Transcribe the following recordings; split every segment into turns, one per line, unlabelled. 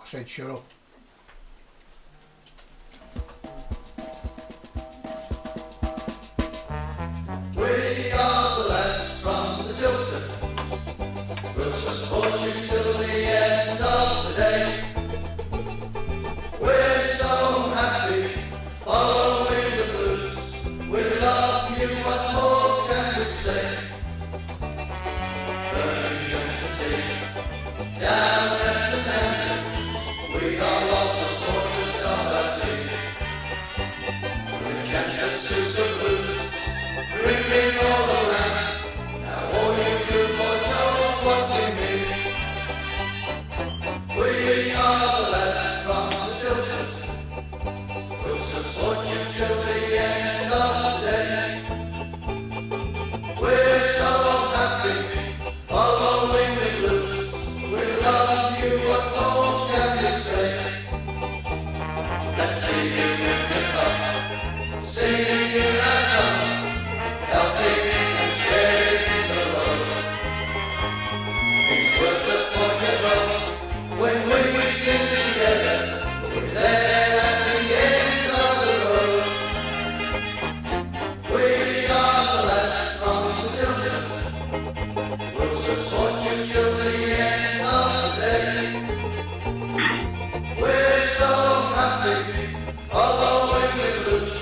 said shut up.
We are the lads from the Tilton. We'll support you till the end of the day. We're so happy following the blues. We love you, what more can we say? Birmingham's the team, down at St Andrews. We are also supporters of our team. The champions Super Blues, ringing all around. Now all you blue boys know what we mean. We are the lads from the Tilton. We'll support you till the end of the day. We're so happy following the blues. We love you, what more can we say? Let's see you in the pub, singing our song, helping and sharing the road. It's worth the point when we sing together. We're there at the end of the road. We are the lads from the Tilton. We'll support you till the end of the day. We're so happy following the blues.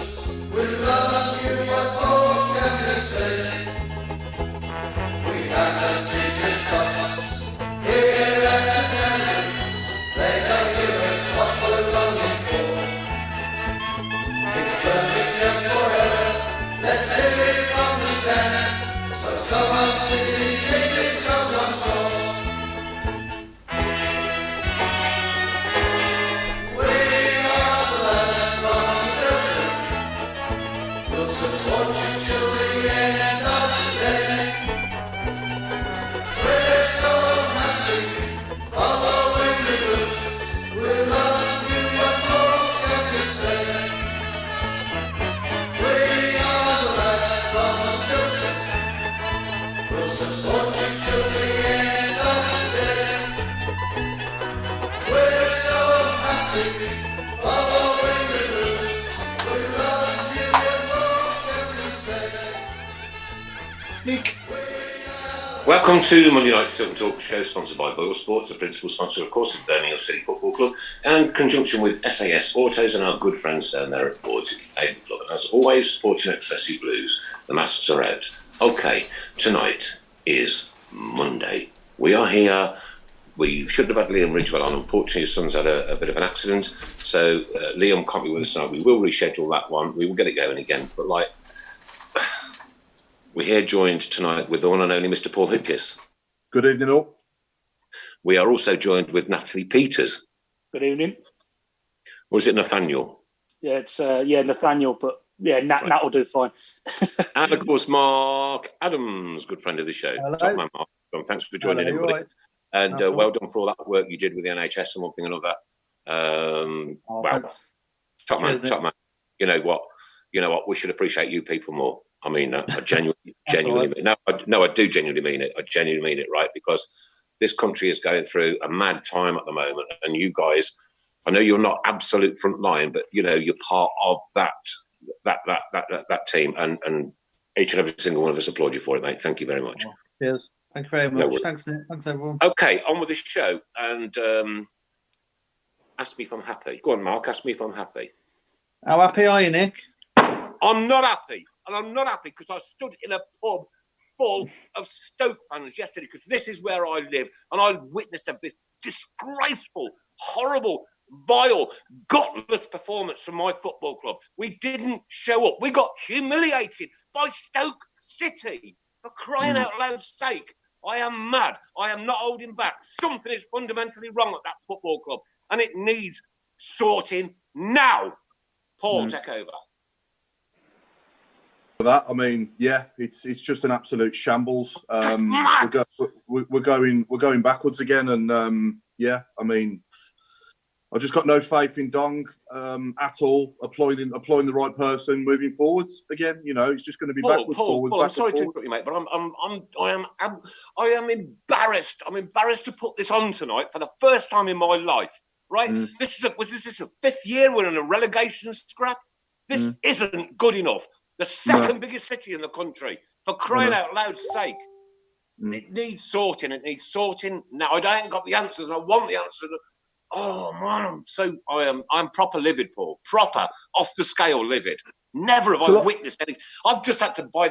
We love you, what more can we say? We have the cheesiest tots here at St Andrews. They don't give us what we're longing for. It's Birmingham forever. Let's hear it from the stand. So come on, sing this song once more. We are the lads from the Tilton. We'll support you till the end of the day. We're so happy following the blues. We love you, what more can we say? We are the lads from the Tilton. We'll support you till the end of the day. We're so happy following the blues. We love you, what more can we say?
Nick.
Welcome to Monday Night's Tilton Talk show, sponsored by Boyle Sports, the principal sponsor, of course, of Birmingham City Football Club, and in conjunction with SAS Autos and our good friends down there at Boards Cable Club. And as always, supporting Excessive Blues. The masks are out. Okay, tonight is Monday. We are here. We should have had Liam Ridgewell on. Unfortunately, his son's had a bit of an accident, so Liam can't be with us tonight. We will reschedule that one. We will get it going again. But we're here joined tonight with the one and only Mr. Paul Hipkiss.
Good evening, all.
We are also joined with Natalie Peters.
Good evening.
Or is it Nathaniel?
Yeah, it's Nathaniel, but yeah, Nat will do fine.
And of course, Mark Adams, good friend of the show.
Hello.
Top man, Mark. Thanks for joining
Hello,
everybody.
right.
And
That's
well done for all that work you did with the NHS and one thing and another. Top man,
Cheers,
top man. You know what? We should appreciate you people more. I mean, I genuinely mean it. No, I do genuinely mean it. I genuinely mean it, right? Because this country is going through a mad time at the moment, and you guys, I know you're not absolute front line, but you know you're part of that team, and each and every single one of us applaud you for it, mate. Thank you very much.
Cheers. Thank you very much.
No worries.
Thanks, Nick. Thanks, everyone.
Okay, on with the show, and ask me if I'm happy. Go on, Mark. Ask me if I'm happy.
How happy are you, Nick?
I'm not happy. And I'm not happy because I stood in a pub full of Stoke fans yesterday, because this is where I live, and I witnessed a disgraceful, horrible, vile, gutless performance from my football club. We didn't show up. We got humiliated by Stoke City. For crying out loud's sake. I am mad. I am not holding back. Something is fundamentally wrong at that football club, and it needs sorting now. Paul, take over.
For that, I mean, yeah, it's just an absolute shambles. We're going backwards again, and yeah, I mean, I just got no faith in Dong at all. Applying the right person, moving forwards again. You know, it's just going to be backwards, forwards.
Paul, I'm sorry to interrupt you, mate, but I am embarrassed. I'm embarrassed to put this on tonight for the first time in my life. right? Was this a fifth year we're in a relegation scrap? This isn't good enough. The second biggest city in the country, for crying out loud's sake. It needs sorting. It needs sorting. Now, I ain't got the answers, and I want the answers. Oh man, I'm proper livid, Paul. Proper off the scale livid. Never have I witnessed anything. I've just had to buy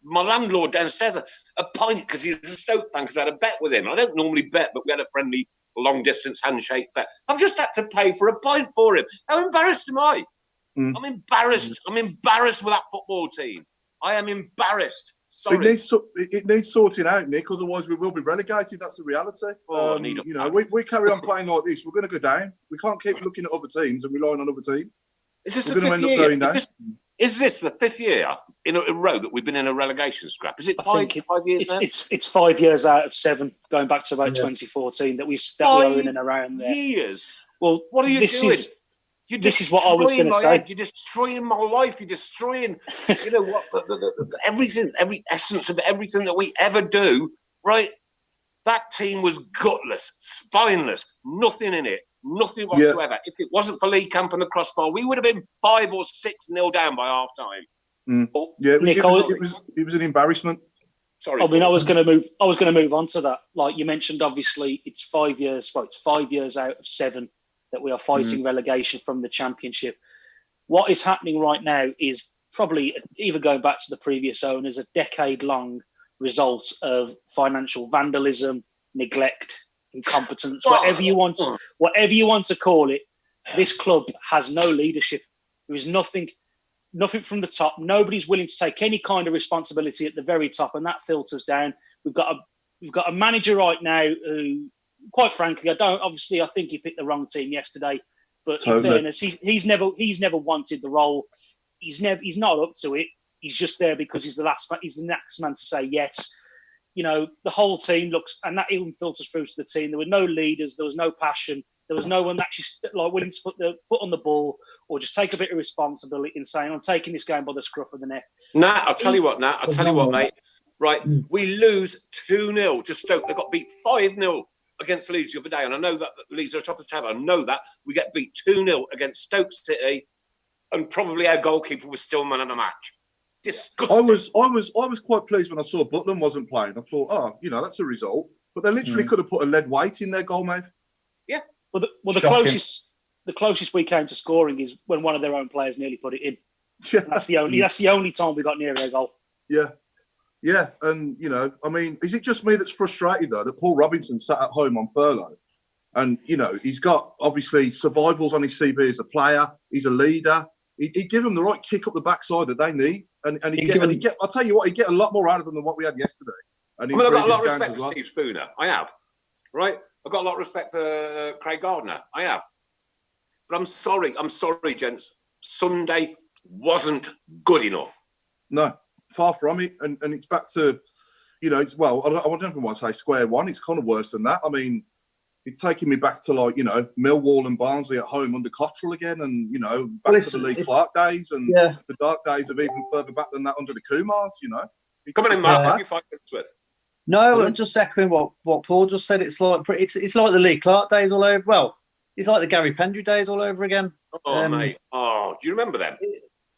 my landlord downstairs a pint because he's a Stoke fan because I had a bet with him. I don't normally bet, but we had a friendly long distance handshake bet. I've just had to pay for a pint for him. How embarrassed am I? I'm embarrassed. I'm embarrassed with that football team. I am embarrassed. Sorry.
It needs sorting out, Nick. Otherwise, we will be relegated. That's the reality. We carry on playing like this, we're going to go down. We can't keep looking at other teams and relying on other teams.
We're going to end up going down. Is this the fifth year in a row that we've been in a relegation scrap? Is it 5 years now?
It's 5 years out of 7, going back to about 2014 that we are in and around there.
Years.
Well,
what are you doing?
This is what I was going to say.
You're destroying my life. You're destroying, everything, every essence of everything that we ever do. Right? That team was gutless, spineless, nothing in it, nothing whatsoever. Yeah. If it wasn't for Lee Camp and the crossbar, we would have been 5 or 6-0 down by half time.
Yeah, Nick, it was an embarrassment.
Sorry.
I mean, I was going to move on to that. Like you mentioned, obviously, it's 5 years. Well, it's 5 years out of 7 that we are fighting relegation from the Championship. What is happening right now is probably, even going back to the previous owners, a decade-long result of financial vandalism, neglect, incompetence, whatever you want to call it. This club has no leadership. There is nothing from the top. Nobody's willing to take any kind of responsibility at the very top, and that filters down. We've got a manager right now who, quite frankly, I think he picked the wrong team yesterday. But in fairness, he's never wanted the role. He's not up to it. He's just there because he's the next man to say yes. You know, the whole team looks, and that even filters through to the team. There were no leaders. There was no passion. There was no one actually willing to put the foot on the ball or just take a bit of responsibility in saying, I'm taking this game by the scruff of the neck.
I'll tell you what, mate. Right, we lose 2-0 to Stoke. They got beat 5-0 against Leeds the other day. And I know that Leeds are top of the table. I know that. We get beat 2-0 against Stoke City. And probably our goalkeeper was still man of the match. Disgusting.
I was quite pleased when I saw Butland wasn't playing. I thought, that's a result. But they literally could have put a lead weight in their goal, mate.
Yeah.
Well, the closest we came to scoring is when one of their own players nearly put it in. Yeah. That's the only time we got near a goal.
Yeah. Yeah, and, is it just me that's frustrated, though, that Paul Robinson sat at home on furlough? And, he's got, obviously, survivals on his CV as a player. He's a leader. He'd give them the right kick up the backside that they need. And I'll tell you what, he'd get a lot more out of them than what we had yesterday.
I've got a lot of respect for Steve Spooner. I have. Right? I've got a lot of respect for Craig Gardner. I have. But I'm sorry, gents. Sunday wasn't good enough.
No, far from it. And it's back to, I don't even want to say square one. It's kind of worse than that. I mean, it's taking me back to Millwall and Barnsley at home under Cottrell again, and back to the Lee Clark days and the dark days of even further back than that under the Kumars.
Come on in, Mark. Have you 5 minutes with?
No, I'm just echoing what Paul just said. It's like it's like the Lee Clark days all over. Well, it's like the Gary Pendry days all over again.
Oh, mate. Oh, do you remember them?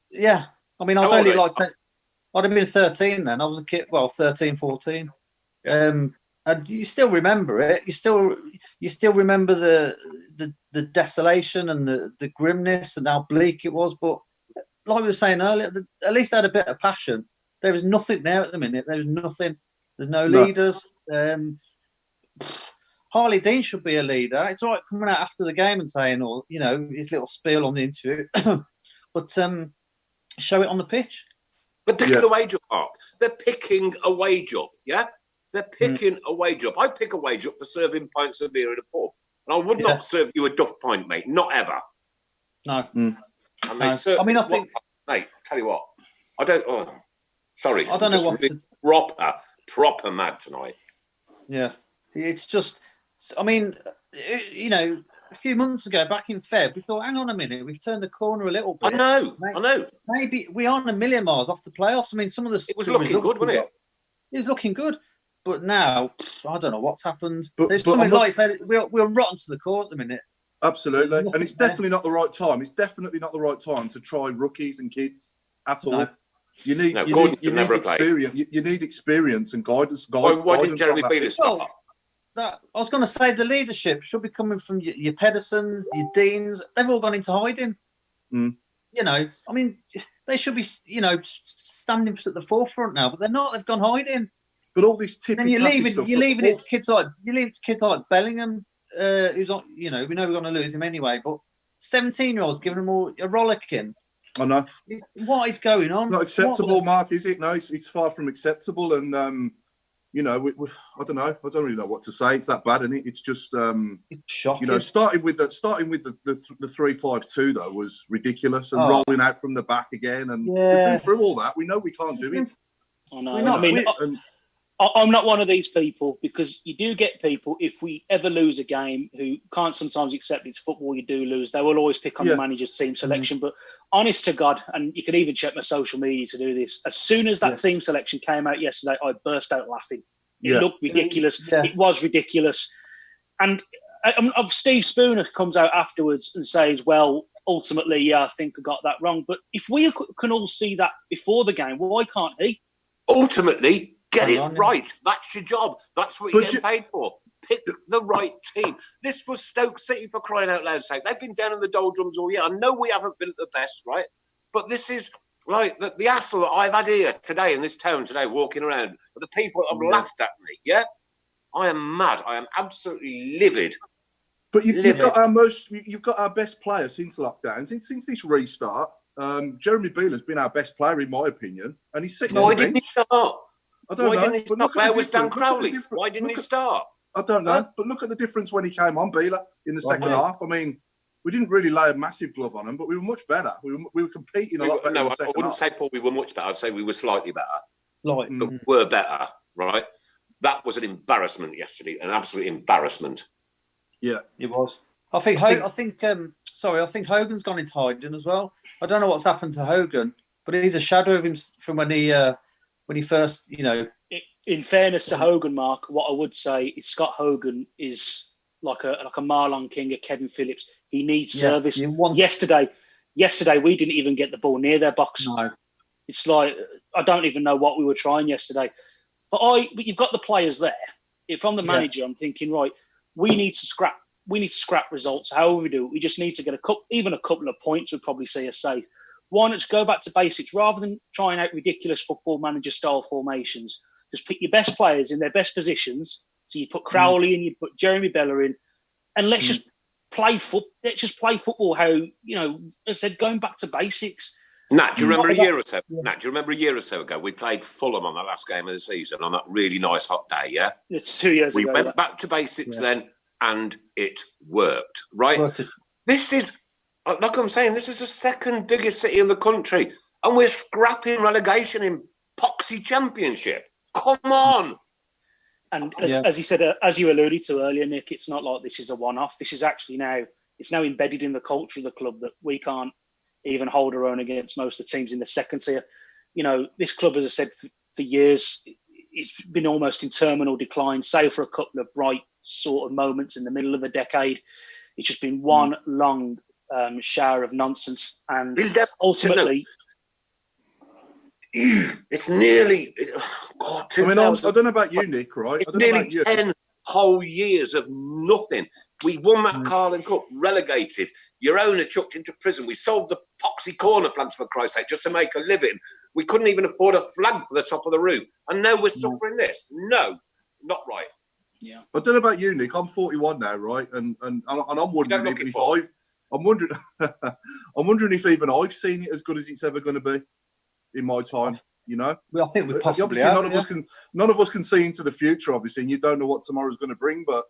Yeah. I mean, I was only I'd have been 13 then. I was a kid. Well, 13, 14. Yeah. And you still remember it. You still remember the desolation and the grimness and how bleak it was. But like we were saying earlier, at least they had a bit of passion. There was nothing there at the minute. There was nothing. There's no leaders. Harley Dean should be a leader. It's all right coming out after the game and saying, his little spiel on the interview. But show it on the pitch.
But picking a wage up, Mark. They're picking a wage up, yeah? They're picking a wage up. I pick a wage up for serving pints of beer in a pub. And I would not serve you a duff pint, mate. Not ever.
No.
And they serve I think... Mate, tell you what. I don't... Oh, sorry.
I don't know what...
Really proper mad tonight.
Yeah. It's just... I mean, a few months ago, back in Feb, we thought, hang on a minute, we've turned the corner a little bit.
I know.
Maybe we aren't a million miles off the playoffs. I mean, some of the...
It was looking good, wasn't it?
It was looking good. But now, I don't know what's happened. There's something like said, we're rotten to the core at the minute.
Absolutely, and it's definitely not the right time. It's definitely not the right time to try rookies and kids at all.
No.
You need experience. You need experience and guidance.
Why didn't Jeremy Beale start?
I was going to say the leadership should be coming from your Pedersen, your Deans. They've all gone into hiding.
Mm.
You know, I mean, they should be, you know, standing at the forefront now, but they're not. They've gone hiding.
But all this tippy
and you're leaving
stuff,
it to kids like Bellingham, who's on. You know, we know we're going to lose him anyway. But 17-year-olds giving them all a rollicking.
I know.
What is going on?
Not acceptable, Mark, is it? No, it's far from acceptable. And you know, I don't know. I don't really know what to say. It's that bad, isn't it? It's just,
it's shocking.
You know, starting with the 3-5-2 though was ridiculous, and rolling out from the back again, and we've been through all that. We know we can't do it.
I know. I'm not one of these people, because you do get people, if we ever lose a game, who can't sometimes accept it's football, you do lose. They will always pick on the manager's team selection. But honest to God, and you can even check my social media to do this, as soon as that team selection came out yesterday, I burst out laughing. It looked ridiculous. It was ridiculous. And Steve Spooner comes out afterwards and says, well, ultimately, I think I got that wrong. But if we can all see that before the game, why can't he?
Ultimately, get it right. That's your job. That's what you're getting paid for. Pick the right team. This was Stoke City, for crying out loud sake. They've been down in the doldrums all year. I know we haven't been at the best, right? But this is like the hassle that I've had here today in this town today, walking around. The people that have laughed at me, yeah? I am mad. I am absolutely livid.
But you've got our best player since lockdown, since this restart. Jeremy Beale has been our best player, in my opinion. And he's sitting on the bench.
Why didn't he start?
I don't know.
Didn't he start? Where was Dan Crowley? Why didn't he start?
I don't know. But look at the difference when he came on, Beale, in the second half. I mean, we didn't really lay a massive glove on him, but we were much better. We were competing a lot better.
No,
in the second
I wouldn't
half.
say, Paul, we were much better. I'd say we were slightly better.
Like,
but were better, right? That was an embarrassment yesterday, an absolute embarrassment.
Yeah,
it was. I think Hogan's gone into hiding as well. I don't know what's happened to Hogan, but he's a shadow of him from when he first, you know.
In fairness to Hogan, Mark, what I would say is Scott Hogan is like a Marlon King, a Kevin Phillips. He needs service. Yesterday, we didn't even get the ball near their box.
No.
It's like, I don't even know what we were trying yesterday. But you've got the players there. If I'm the manager, I'm thinking, right, we need to scrap results. However we do it, we just need to get even a couple of points would probably see us safe. Why not just go back to basics rather than trying out ridiculous football manager style formations? Just pick your best players in their best positions. So you put Crowley in, you put Jeremy Bella in, and let's just play football. How, you know, I said, going back to basics.
Nat, do you remember a year or so? Nat, do you remember a year or so ago we played Fulham on that last game of the season on that really nice hot day? Yeah,
it's 2 years ago.
We went back to basics then, and it worked. Right. This is, like I'm saying, this is the second biggest city in the country, and we're scrapping relegation in Poxy Championship. Come on.
And as you said, as you alluded to earlier, Nick, it's not like this is a one-off. This is actually now embedded in the culture of the club that we can't even hold our own against most of the teams in the second tier. You know, this club, as I said, for years, it's been almost in terminal decline, save for a couple of bright sort of moments in the middle of the decade. It's just been one long shower of nonsense. And ultimately...
It's nearly... God,
I mean, I don't know about you, Nick, right?
It's nearly 10 whole years of nothing. We won that Carling Cup, relegated. Your owner chucked into prison. We sold the poxy corner flags, for Christ's sake, just to make a living. We couldn't even afford a flag for the top of the roof. And now we're suffering this. No, not right.
Yeah.
I don't know about you, Nick. I'm 41 now, right? And I'm wondering I'm wondering if even I've seen it as good as it's ever going to be in my time. You know,
well, I think we possibly
obviously none of us can see into the future, obviously, and you don't know what tomorrow's going to bring. But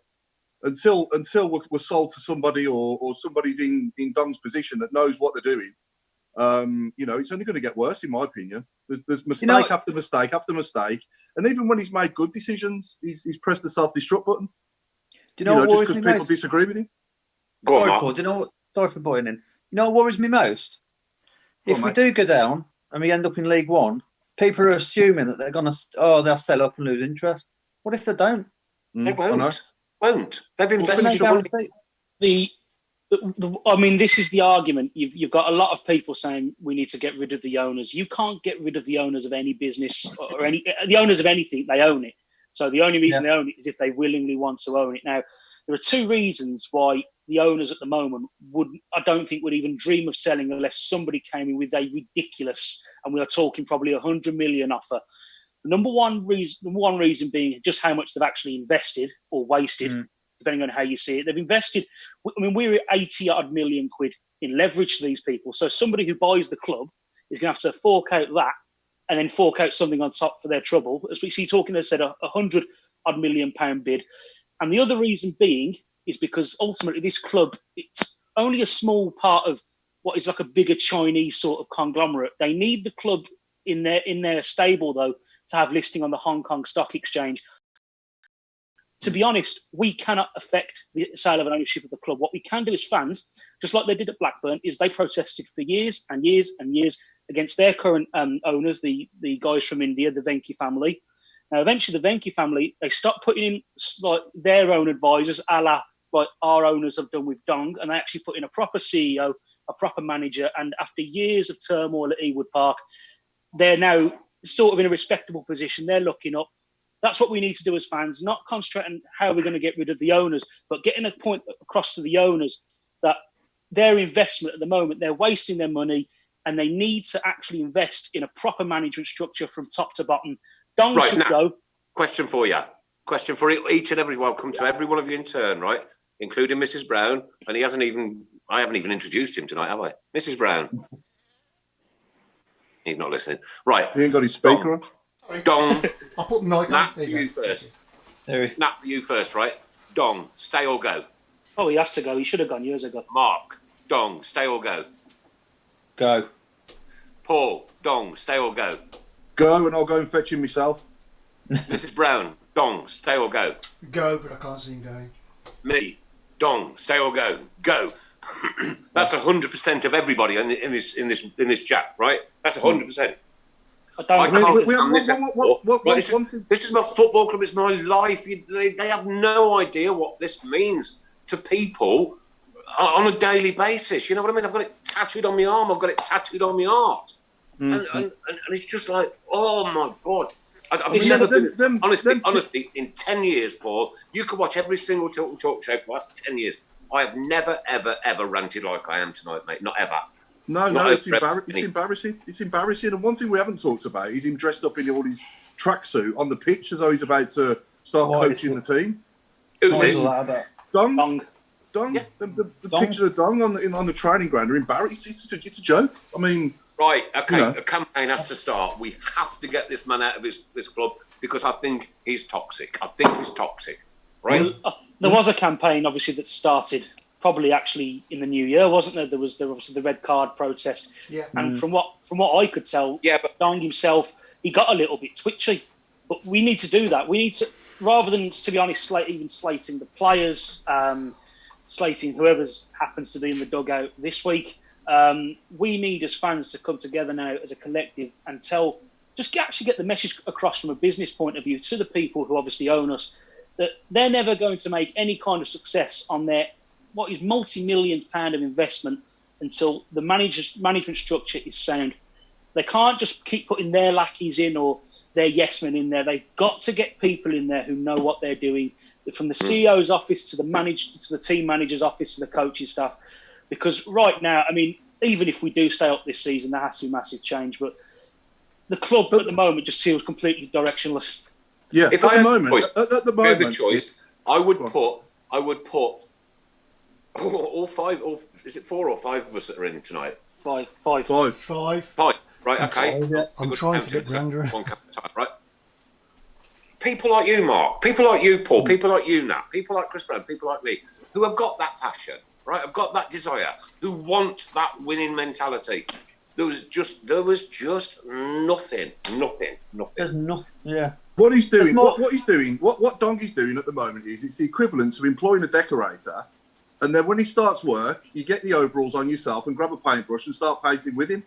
until we're sold to somebody or somebody's in Dong's position that knows what they're doing, you know, it's only going to get worse, in my opinion. There's mistake after mistake after mistake, and even when he's made good decisions, he's pressed the self-destruct button.
Do you know what
just
worries me
because people
most?
disagree with him?
Sorry, Paul. Do you know what? Sorry for butting in. You know what worries me most? If we do go down and we end up in League One, people are assuming that they're going to, they'll sell up and lose interest. What if they don't?
They won't. They've invested.
The I mean, this is the argument. You've got a lot of people saying we need to get rid of the owners. You can't get rid of the owners of any business or the owners of anything. They own it. So the only reason they own it is if they willingly want to own it. Now, there are two reasons why the owners at the moment I don't think would even dream of selling unless somebody came in with a ridiculous, and we are talking probably 100 million offer. The number one reason being just how much they've actually invested or wasted, depending on how you see it. They've invested, I mean, we're at 80 odd million quid in leverage to these people. So somebody who buys the club is going to have to fork out that and then fork out something on top for their trouble. As we see, talking, as I said, 100 odd million pound bid. And the other reason being is because ultimately this club, it's only a small part of what is like a bigger Chinese sort of conglomerate. They need the club in their stable, though, to have listing on the Hong Kong Stock Exchange. To be honest, we cannot affect the sale of an ownership of the club. What we can do as fans, just like they did at Blackburn, is they protested for years and years and years against their current owners, the guys from India, the Venki family. Now, eventually, the Venki family, they stopped putting in like their own advisors, a la like our owners have done with Dong, and they actually put in a proper CEO, a proper manager. And after years of turmoil at Ewood Park, they're now sort of in a respectable position. They're looking up. That's what we need to do as fans, not concentrate on how we're going to get rid of the owners, but getting a point across to the owners that their investment at the moment, they're wasting their money and they need to actually invest in a proper management structure from top to bottom. Dong should go.
Question for you. Question for each and every, welcome to every one of you in turn, right? Including Mrs. Brown. And I haven't even introduced him tonight, have I? Mrs. Brown. He's not listening. Right.
He ain't got his speaker on.
Dong.
I'll put the mic on.
You first. Nat, you first, right? Dong, stay or go?
Oh, he has to go. He should have gone years ago.
Mark, Dong, stay or go?
Go.
Paul, Dong, stay or go?
Go, and I'll go and fetch him myself.
Mrs. Brown, Dong, stay or go?
Go, but I can't see him going.
Me, Dong, stay or go? Go. That's 100% of everybody in this chat, right? That's 100%. This is my football club. It's my life. They have no idea what this means to people on a daily basis. You know what I mean? I've got it tattooed on my arm. I've got it tattooed on my heart. And it's just like, oh my God. I've never been, honestly, in 10 years, Paul, you could watch every single Tilton Talk show for the last 10 years. I have never, ever, ever ranted like I am tonight, mate. Not ever.
No, it's embarrassing. It's embarrassing. And one thing we haven't talked about is him dressed up in all his tracksuit on the pitch as though he's about to start coaching the team.
Who's this?
Dong. Yeah. The pictures of Dong on the training ground are embarrassing. It's a joke. I mean...
Right, okay, a campaign has to start. We have to get this man out of this club because I think he's toxic. Right?
Well, there was a campaign, obviously, that started probably actually in the new year, wasn't there? There was obviously the red card protest.
Yeah.
And from what I could tell, but Dong himself, he got a little bit twitchy. But we need to do that. We need to, rather than, to be honest, slating the players, slating whoever happens to be in the dugout this week, we need as fans to come together now as a collective and actually get the message across from a business point of view to the people who obviously own us that they're never going to make any kind of success on their what is multi-millions pound of investment until the management structure is sound. They can't just keep putting their lackeys in or their yes men in there. They've got to get people in there who know what they're doing, from the CEO's office to the team manager's office to the coaching staff. Because right now, I mean, even if we do stay up this season, there has to be massive change. But the club at the moment just feels completely directionless.
Yeah,
if
at
I
the
had
moment,
a choice, I would put all five, or is it 4 or 5 of us that are in tonight?
Five.
Right, okay.
I'm trying to get grander.
One cup at a time, right? People like you, Mark. People like you, Paul. People like you, Nat. People like Chris Brown. People like me, who have got that passion, right? Have got that desire, who want that winning mentality. There was just nothing.
There's nothing. Yeah.
What he's doing, what Donkey's doing at the moment is it's the equivalent of employing a decorator, and then when he starts work, you get the overalls on yourself and grab a paintbrush and start painting with him.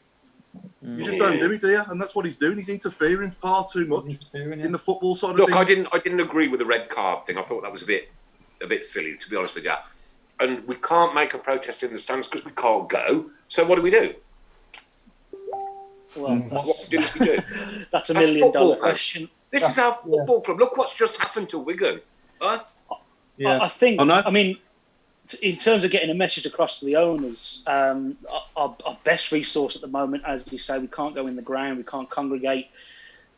You just don't do it, do you? And that's what he's doing. He's interfering far too much in the football side of things.
Look, I didn't agree with the red card thing. I thought that was a bit silly, to be honest with you. and we can't make a protest in the stands because we can't go. So what do we do?
Well,
What do we do?
that's a $1
That's
million
football,
question.
This is our football club. Look what's just happened to Wigan. Huh?
Yeah.
I think,
I know.
I mean, in terms of getting a message across to the owners, our best resource at the moment, as you say, we can't go in the ground, we can't congregate.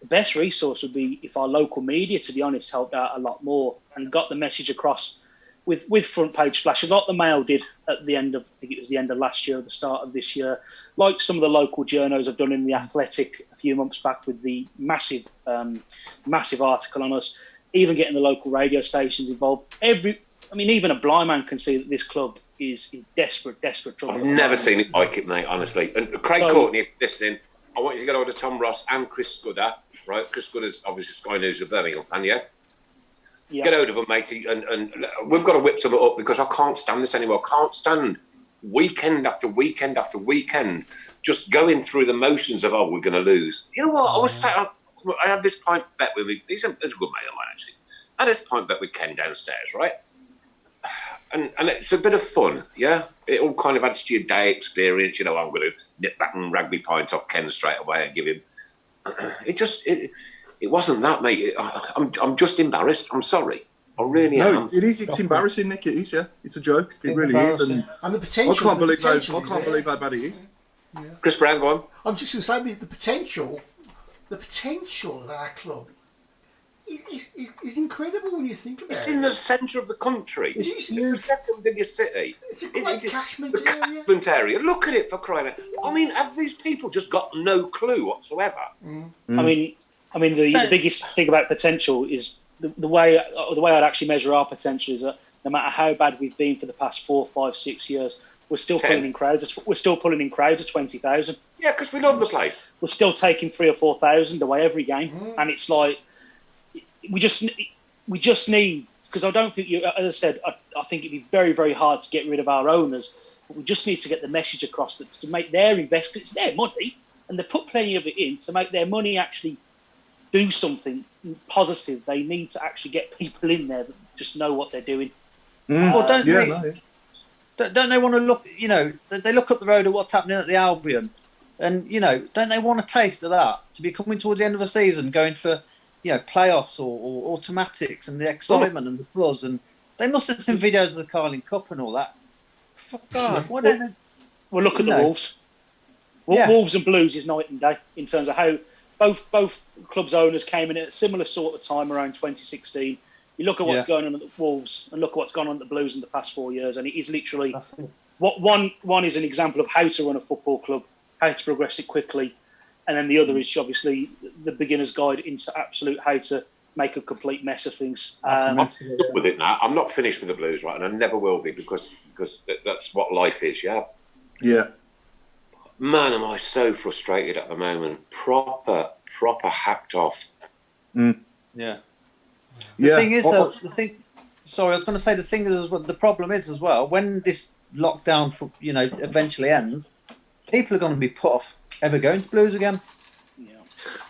The best resource would be if our local media, to be honest, helped out a lot more and got the message across with front page splashes, like the Mail did at the end of, I think it was the end of last year, the start of this year, like some of the local journos have done in The Athletic a few months back with the massive article on us, even getting the local radio stations involved. Even a blind man can see that this club is in desperate trouble.
I've never seen it like it, mate, honestly. And Craig Courtney, if you're listening, I want you to get hold of Tom Ross and Chris Scudder, right? Chris Scudder's obviously Sky News of Birmingham fan, yeah? Get hold of them, matey, and we've got to whip some up because I can't stand this anymore. I can't stand weekend after weekend after weekend just going through the motions of, we're going to lose. You know what? I was saying, I had this pint bet with me. He's a good mate of mine, actually. I had this pint bet with Ken downstairs, right? And it's a bit of fun, yeah? It all kind of adds to your day experience. You know, I'm going to nip back and rag me pint off Ken straight away and give him... It wasn't that, mate. I'm just embarrassed. I'm sorry. I really am.
No, it is. It's embarrassing, Nick. It is, yeah. It's a joke. It really is. And
the potential.
I can't believe how bad it is.
Yeah.
Chris Brown, go on.
I'm just going to say the potential of our club is incredible when you think about it.
It's in the centre of the country. It's the second biggest city.
It's a great catchment area.
Catchment area. Look at it, for crying out. I mean, have these people just got no clue whatsoever?
I mean, the biggest thing about potential is the way I'd actually measure our potential is that no matter how bad we've been for the past 4, 5, 6 years, we're still pulling in crowds. We're still pulling in crowds of 20,000.
Yeah, because we love the place.
We're still taking 3,000 or 4,000 away every game, and it's like we just need, because I don't think as I said, I think it'd be very, very hard to get rid of our owners, but we just need to get the message across that to make their investment. It's their money, and they put plenty of it in to make their money actually do something positive. They need to actually get people in there that just know what they're doing.
Well, don't they want to look? You know, they look up the road at what's happening at the Albion, and you know, don't they want a taste of that to be coming towards the end of the season, going for playoffs or automatics and the excitement and the buzz? And they must have seen videos of the Carling Cup and all that. For God, why don't they?
Well, look at the Wolves. Wolves and Blues is night and day in terms of how both clubs' owners came in at a similar sort of time around 2016. You look at what's going on at the Wolves and look at what's gone on at the Blues in the past 4 years, and it is literally what one is an example of how to run a football club, how to progress it quickly, and then the other is obviously the beginner's guide into absolute how to make a complete mess of things.
I'm with it now. I'm not finished with the Blues, right, and I never will be because that's what life is.
Yeah.
Man, am I so frustrated at the moment. Proper hacked off.
Yeah. The thing is, sorry, I was going to say the thing is, the problem is as well, when this lockdown, eventually ends, people are going to be put off ever going to Blues again.
Yeah.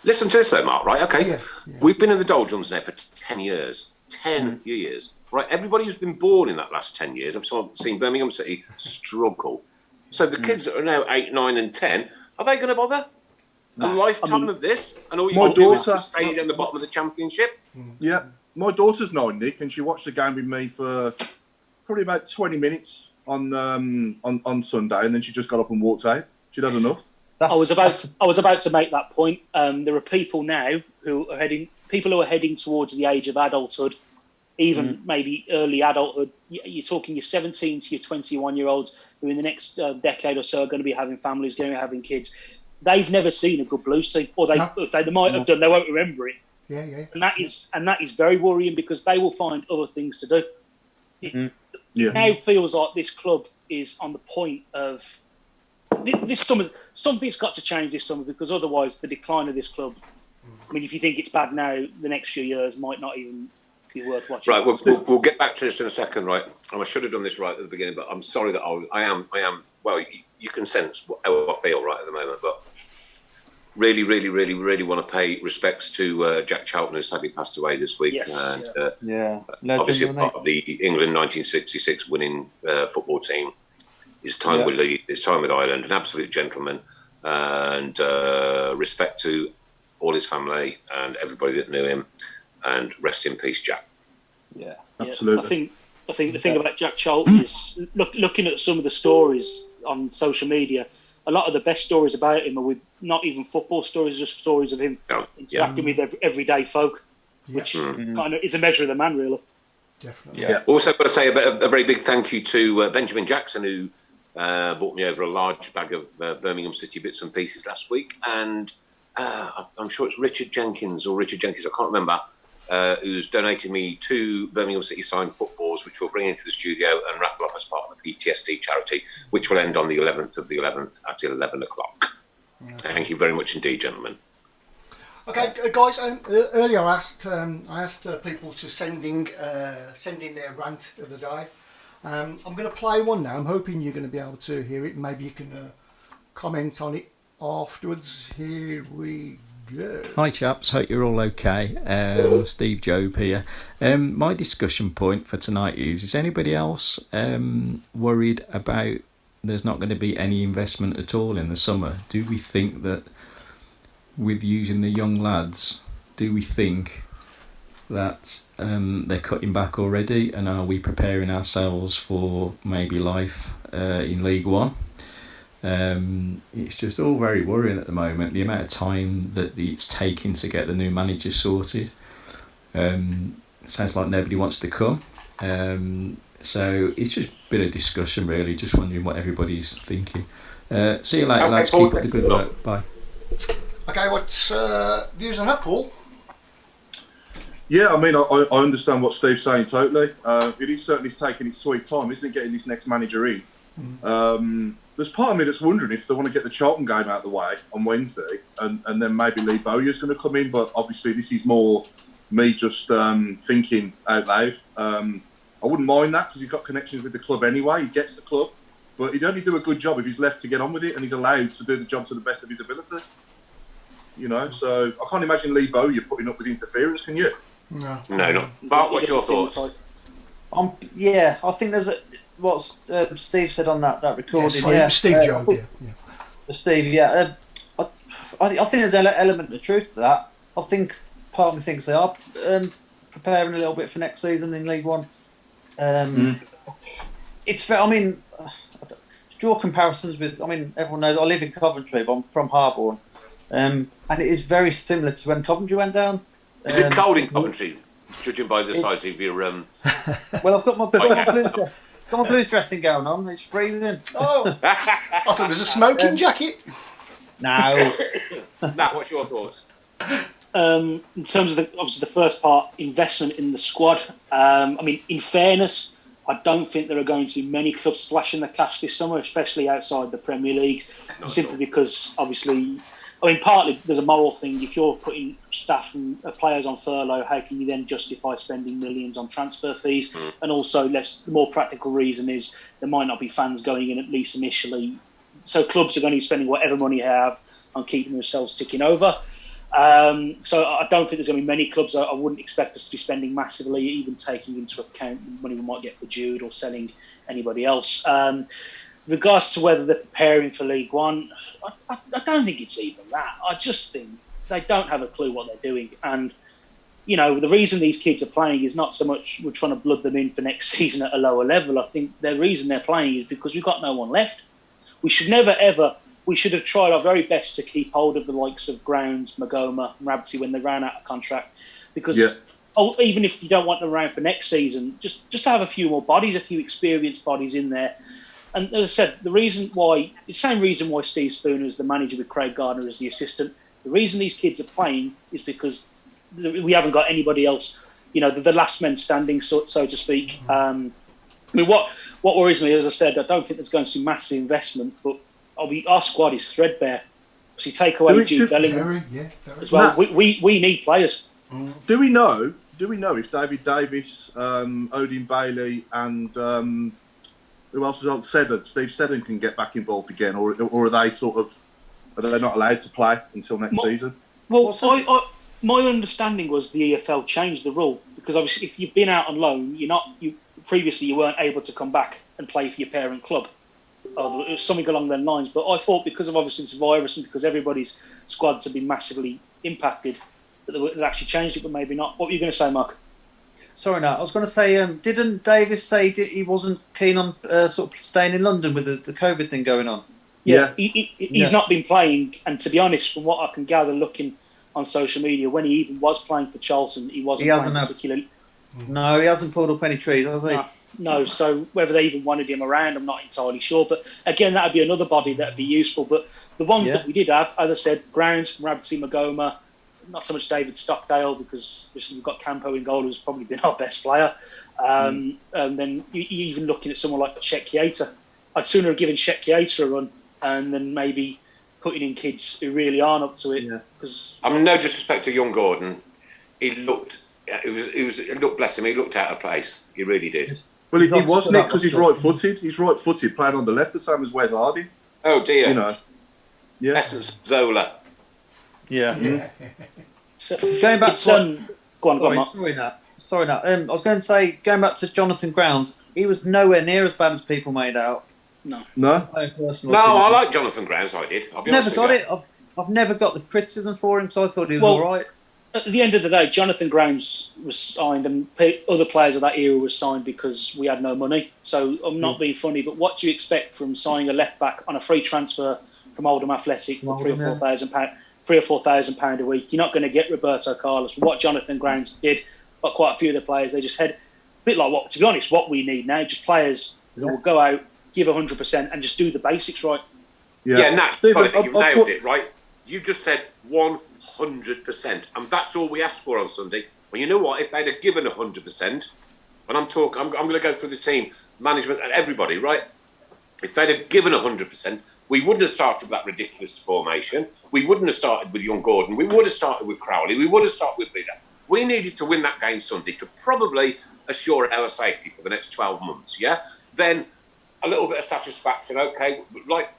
Listen to this though, Mark, right? Okay.
Yeah.
We've been in the doldrums now for 10 years. 10 years. Right? Everybody who's been born in that last 10 years, I've seen Birmingham City struggle. So the kids that are now 8, 9 and 10, are they going to bother? A lifetime of this? And all you can do is just stay down the bottom of the Championship?
Yeah. My daughter's 9, Nick, and she watched the game with me for probably about 20 minutes on Sunday, and then she just got up and walked out. She'd had enough.
I was about to make that point. There are people now who are heading towards the age of adulthood, even maybe early adulthood. You're talking your 17 to your 21-year-olds who in the next decade or so are going to be having families, going to be having kids. They've never seen a good Blues team, or they might have done. They won't remember it.
Yeah.
And that is very worrying because they will find other things to do. It now feels like this club is on the point of this summer. Something's got to change this summer because otherwise the decline of this club. I mean, if you think it's bad now, the next few years might not even be worth watching.
Right, we'll get back to this in a second, right? And I should have done this right at the beginning, but I'm sorry that I am. Well, you can sense how I feel right at the moment, but really want to pay respects to Jack Charlton, who sadly passed away this week.
Yes,
And,
Legend,
obviously,
wasn't he?
part of the England 1966 winning football team. His time with Leeds, his time with Ireland, an absolute gentleman, and respect to all his family and everybody that knew him. And rest in peace, Jack.
Yeah,
absolutely.
I think the thing about Jack Charlton is looking at some of the stories on social media. A lot of the best stories about him are with not even football stories, just stories of him interacting with everyday folk, which kind of is a measure of the man, really.
Definitely.
Yeah.
Also, got to say a very big thank you to Benjamin Jackson, who brought me over a large bag of Birmingham City bits and pieces last week, and I'm sure it's Richard Jenkins, I can't remember, who's donated me 2 Birmingham City signed footballs, which we'll bring into the studio and raffle off as part of the PTSD charity, which will end on the 11th of the 11th at 11 o'clock. Okay. Thank you very much indeed, gentlemen.
Okay, guys. Earlier I asked people to send in their rant of the day. I'm going to play one now. I'm hoping you're going to be able to hear it. Maybe you can comment on it afterwards. Here we go.
Hi chaps, hope you're all okay. Steve Job here. My discussion point for tonight is anybody else worried about there's not going to be any investment at all in the summer? Do we think that with using the young lads, do we think that they're cutting back already, and are we preparing ourselves for maybe life in League One? It's just all very worrying at the moment, the amount of time that it's taking to get the new manager sorted. Sounds like nobody wants to come, so it's just a bit of discussion really, just wondering what everybody's thinking. See you later lads, keep up the good work, bye.
Okay, what's views on that, Paul?
Yeah, I mean, I understand what Steve's saying totally. It is certainly taking its sweet time, isn't it, getting this next manager in? There's part of me that's wondering if they want to get the Charlton game out of the way on Wednesday, and then maybe Lee Bowyer's going to come in, but obviously this is more me just thinking out loud. I wouldn't mind that because he's got connections with the club anyway, he gets the club, but he'd only do a good job if he's left to get on with it and he's allowed to do the job to the best of his ability. You know, so I can't imagine Lee Bowyer putting up with interference, can you?
No, not. Bart, what's your thoughts?
I think there's what Steve said on that recording.
Steve Job.
Steve. I think there's an element of truth to that. I think part of me thinks they are preparing a little bit for next season in League One. It's fair. I mean, draw comparisons with. I mean, everyone knows I live in Coventry, but I'm from Harborne, and it is very similar to when Coventry went down.
Is it cold in Coventry, judging by the size of your
Well, I've got my blues dressing gown on. It's freezing.
Oh, I thought it was a smoking jacket.
No.
Matt, what's your thoughts?
In terms of obviously the first part, investment in the squad. I mean, in fairness, I don't think there are going to be many clubs splashing the cash this summer, especially outside the Premier League, simply because obviously. I mean, partly there's a moral thing. If you're putting staff and players on furlough, how can you then justify spending millions on transfer fees? And also, the more practical reason is there might not be fans going in, at least initially. So clubs are going to be spending whatever money they have on keeping themselves ticking over. So I don't think there's going to be many clubs. I wouldn't expect us to be spending massively, even taking into account the money we might get for Jude or selling anybody else. Regards to whether they're preparing for League One, I don't think it's even that. I just think they don't have a clue what they're doing. And, you know, the reason these kids are playing is not so much we're trying to blood them in for next season at a lower level. I think the reason they're playing is because we've got no one left. We should have tried our very best to keep hold of the likes of Grounds, Magoma, Rabsy when they ran out of contract. Because even if you don't want them around for next season, just to have a few more bodies, a few experienced bodies in there. And as I said, the same reason why Steve Spooner is the manager with Craig Gardner as the assistant. The reason these kids are playing is because we haven't got anybody else. You know, the last men standing, so to speak. I mean, what worries me, as I said, I don't think there's going to be massive investment, but our squad is threadbare. So you take away Jude Bellingham as well. We need players.
Do we know if David Davis, Odin Bailey, and who else was on Steve Seddon can get back involved again, or are they sort of Are they not allowed to play until next season?
Well, my understanding was the EFL changed the rule because obviously if you've been out on loan, previously you weren't able to come back and play for your parent club. Or it was something along those lines. But I thought because of obviously this virus and because everybody's squads have been massively impacted, that they actually changed it, but maybe not. What were you going to say, Mark?
Sorry, no, I was going to say, didn't Davis say he wasn't keen on sort of staying in London with the COVID thing going on?
Yeah. He's not been playing, and to be honest, from what I can gather looking on social media, when he even was playing for Charlton, he wasn't playing particularly.
No, he hasn't pulled up any trees, has he?
No, so whether they even wanted him around, I'm not entirely sure. But again, that would be another body that would be useful. But the ones that we did have, as I said, Grounds, Rabti Magoma, not so much David Stockdale, because we've got Campo in goal, who's probably been our best player. And then you even looking at someone like Sheck Keita. I'd sooner have given Sheck Keita a run and then maybe putting in kids who really aren't up to it. Because
I mean, no disrespect to young Gordon, he looked, bless him, he looked out of place. He really did.
Well, he wasn't it because he's right-footed. He's right-footed, playing on the left, the same as Wes Hardy.
Oh dear.
You know. Yeah.
Essence Zola.
Yeah.
So,
going back to
go on, Mark.
Sorry, Nat. I was going to say, going back to Jonathan Grounds, he was nowhere near as bad as people made out.
No.
I like Jonathan Grounds. I did. I'll be honest with you.
I've never got the criticism for him, so I thought he was all right.
At the end of the day, Jonathan Grounds was signed, and other players of that era were signed because we had no money. So I'm not being funny, but what do you expect from signing a left back on a free transfer from Oldham Athletic for £3,000 or £4,000 a week? You're not going to get Roberto Carlos. But what Jonathan Grounds did, but quite a few of the players, they just had a bit like what we need now, just players who will go out, give 100%, and just do the basics right.
Yeah, Nat, you've nailed it, right? You just said 100%, and that's all we asked for on Sunday. Well, you know what? If they'd have given 100%, and I'm going to go through the team, management, and everybody, right? If they'd have given 100%, we wouldn't have started with that ridiculous formation. We wouldn't have started with young Gordon. We would have started with Crowley. We would have started with Vida. We needed to win that game Sunday to probably assure our safety for the next 12 months, yeah? Then a little bit of satisfaction, okay? Like,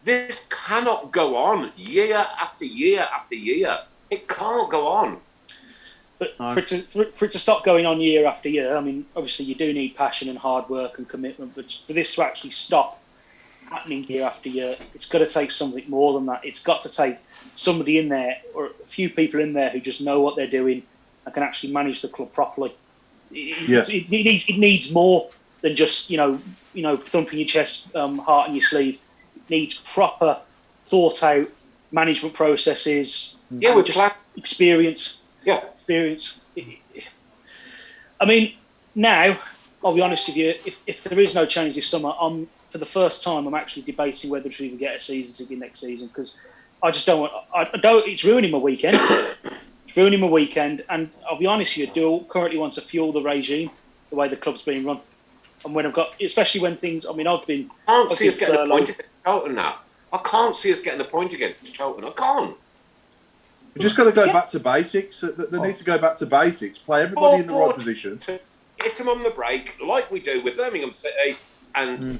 this cannot go on year after year after year. It can't go on.
But for it to stop going on year after year, I mean, obviously you do need passion and hard work and commitment, but for this to actually stop happening year after year, it's got to take something more than that. It's got to take somebody in there, or a few people in there who just know what they're doing and can actually manage the club properly. It needs more than just, thumping your chest, heart on your sleeve. Needs proper thought out management processes.
With
just experience.
Yeah,
experience. I mean, now I'll be honest with you. If there is no change this summer, for the first time I'm actually debating whether to even get a season ticket next season, because I just don't want. I don't. It's ruining my weekend. It's ruining my weekend, and I'll be honest with you. Do currently want to fuel the regime the way the club's being run. And when I've got, especially when things, I mean, I
can't see us getting a point against Tilton now. I can't see us getting a point against Tilton. I can't.
We've just got to go back to basics. They need to go back to basics. Play everybody in the right position.
Hit them on the break, like we do with Birmingham City, and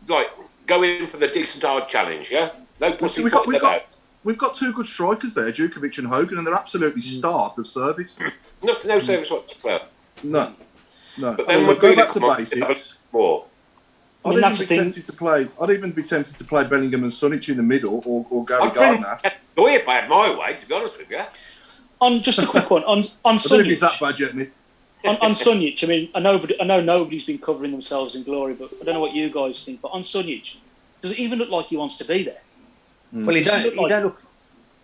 like go in for the decent hard challenge. Yeah, no pussy.
We've got two good strikers there, Djukovic and Hogan, and they're absolutely starved of service.
No service whatsoever.
No.
But then
we'll go back to basics.
I mean,
I'd even be tempted to play Bellingham and Sunic in the middle, or Gary Gardner.
If I had my way, to be honest with you.
On just a quick one on Sunic.
I don't know if he's that bad yet, Nick.
on Sunic, I mean, I know nobody's been covering themselves in glory, but I don't know what you guys think. But on Sunic, does it even look like he wants to be there?
Well, he don't look.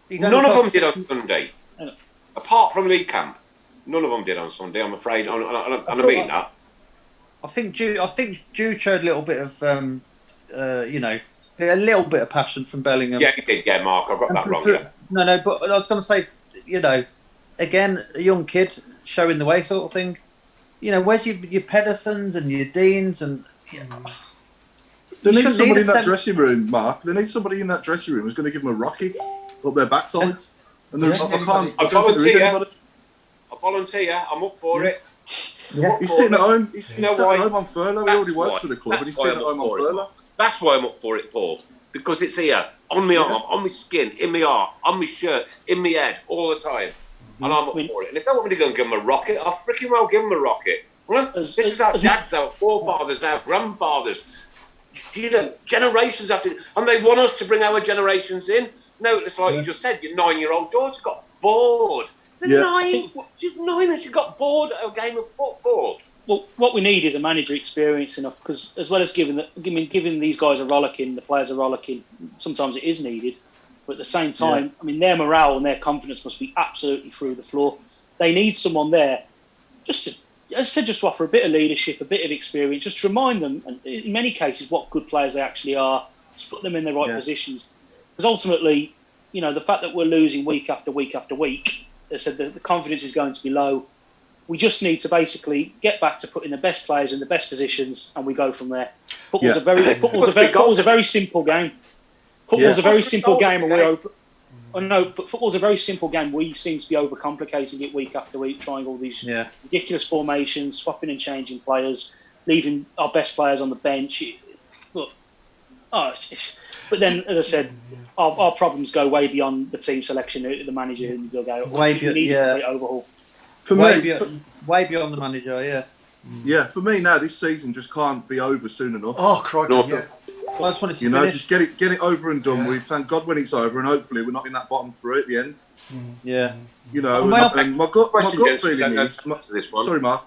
None of them did on Sunday, apart from League Camp. None of them did on Sunday, I'm afraid. And I mean that.
I think Jude showed a little bit of, a little bit of passion from Bellingham.
Yeah, he did. Yeah, Mark, I got that wrong.
No, but I was going to say, again, a young kid showing the way, sort of thing. Where's your Pedersens and your Deans and?
They need somebody in that dressing room, Mark. They need somebody in that dressing room who's going to give them a rocket up their backsides. And
I volunteer. I'm up for it.
Yeah. He's sitting at home. He's sitting at home on furlough. He already works for the club, and he's sitting at home on furlough.
That's why I'm up for it, Paul. Because it's here. on my arm, on my skin, in my heart, on my shirt, in my head, all the time. And I'm up for it. And if they want me to go and give them a rocket, I'll freaking well give them a rocket. Well, this is our dads, our forefathers, our grandfathers. You know, generations after, and they want us to bring our generations in. No, it's like you just said, your 9-year-old daughter got bored. She's 9 and she got bored at a game of football.
Well, what we need is a manager experienced enough, because as well as giving these guys a rollicking, the players a rollicking, sometimes it is needed. But at the same time, I mean, their morale and their confidence must be absolutely through the floor. They need someone there just to, as I said, just to offer a bit of leadership, a bit of experience, just to remind them, and in many cases, what good players they actually are, just put them in the right positions. Because ultimately, you know, the fact that we're losing week after week after week, as I said, the confidence is going to be low. We just need to basically get back to putting the best players in the best positions, and we go from there. Football's a very simple game. Football's a very simple game, and we're open. I know, but football's a very simple game. We seem to be overcomplicating it week after week, trying all these ridiculous formations, swapping and changing players, leaving our best players on the bench. But then, as I said, our problems go way beyond the team selection, the manager in the dugout. We need a great overhaul.
Way beyond the manager,
Yeah, for me now, this season just can't be over soon enough.
Oh, crikey,
I just wanted to finish.
Just get it over and done with. Thank God when it's over, and hopefully we're not in that bottom three at the end.
Yeah.
You know, my gut feeling is... Sorry, Mark.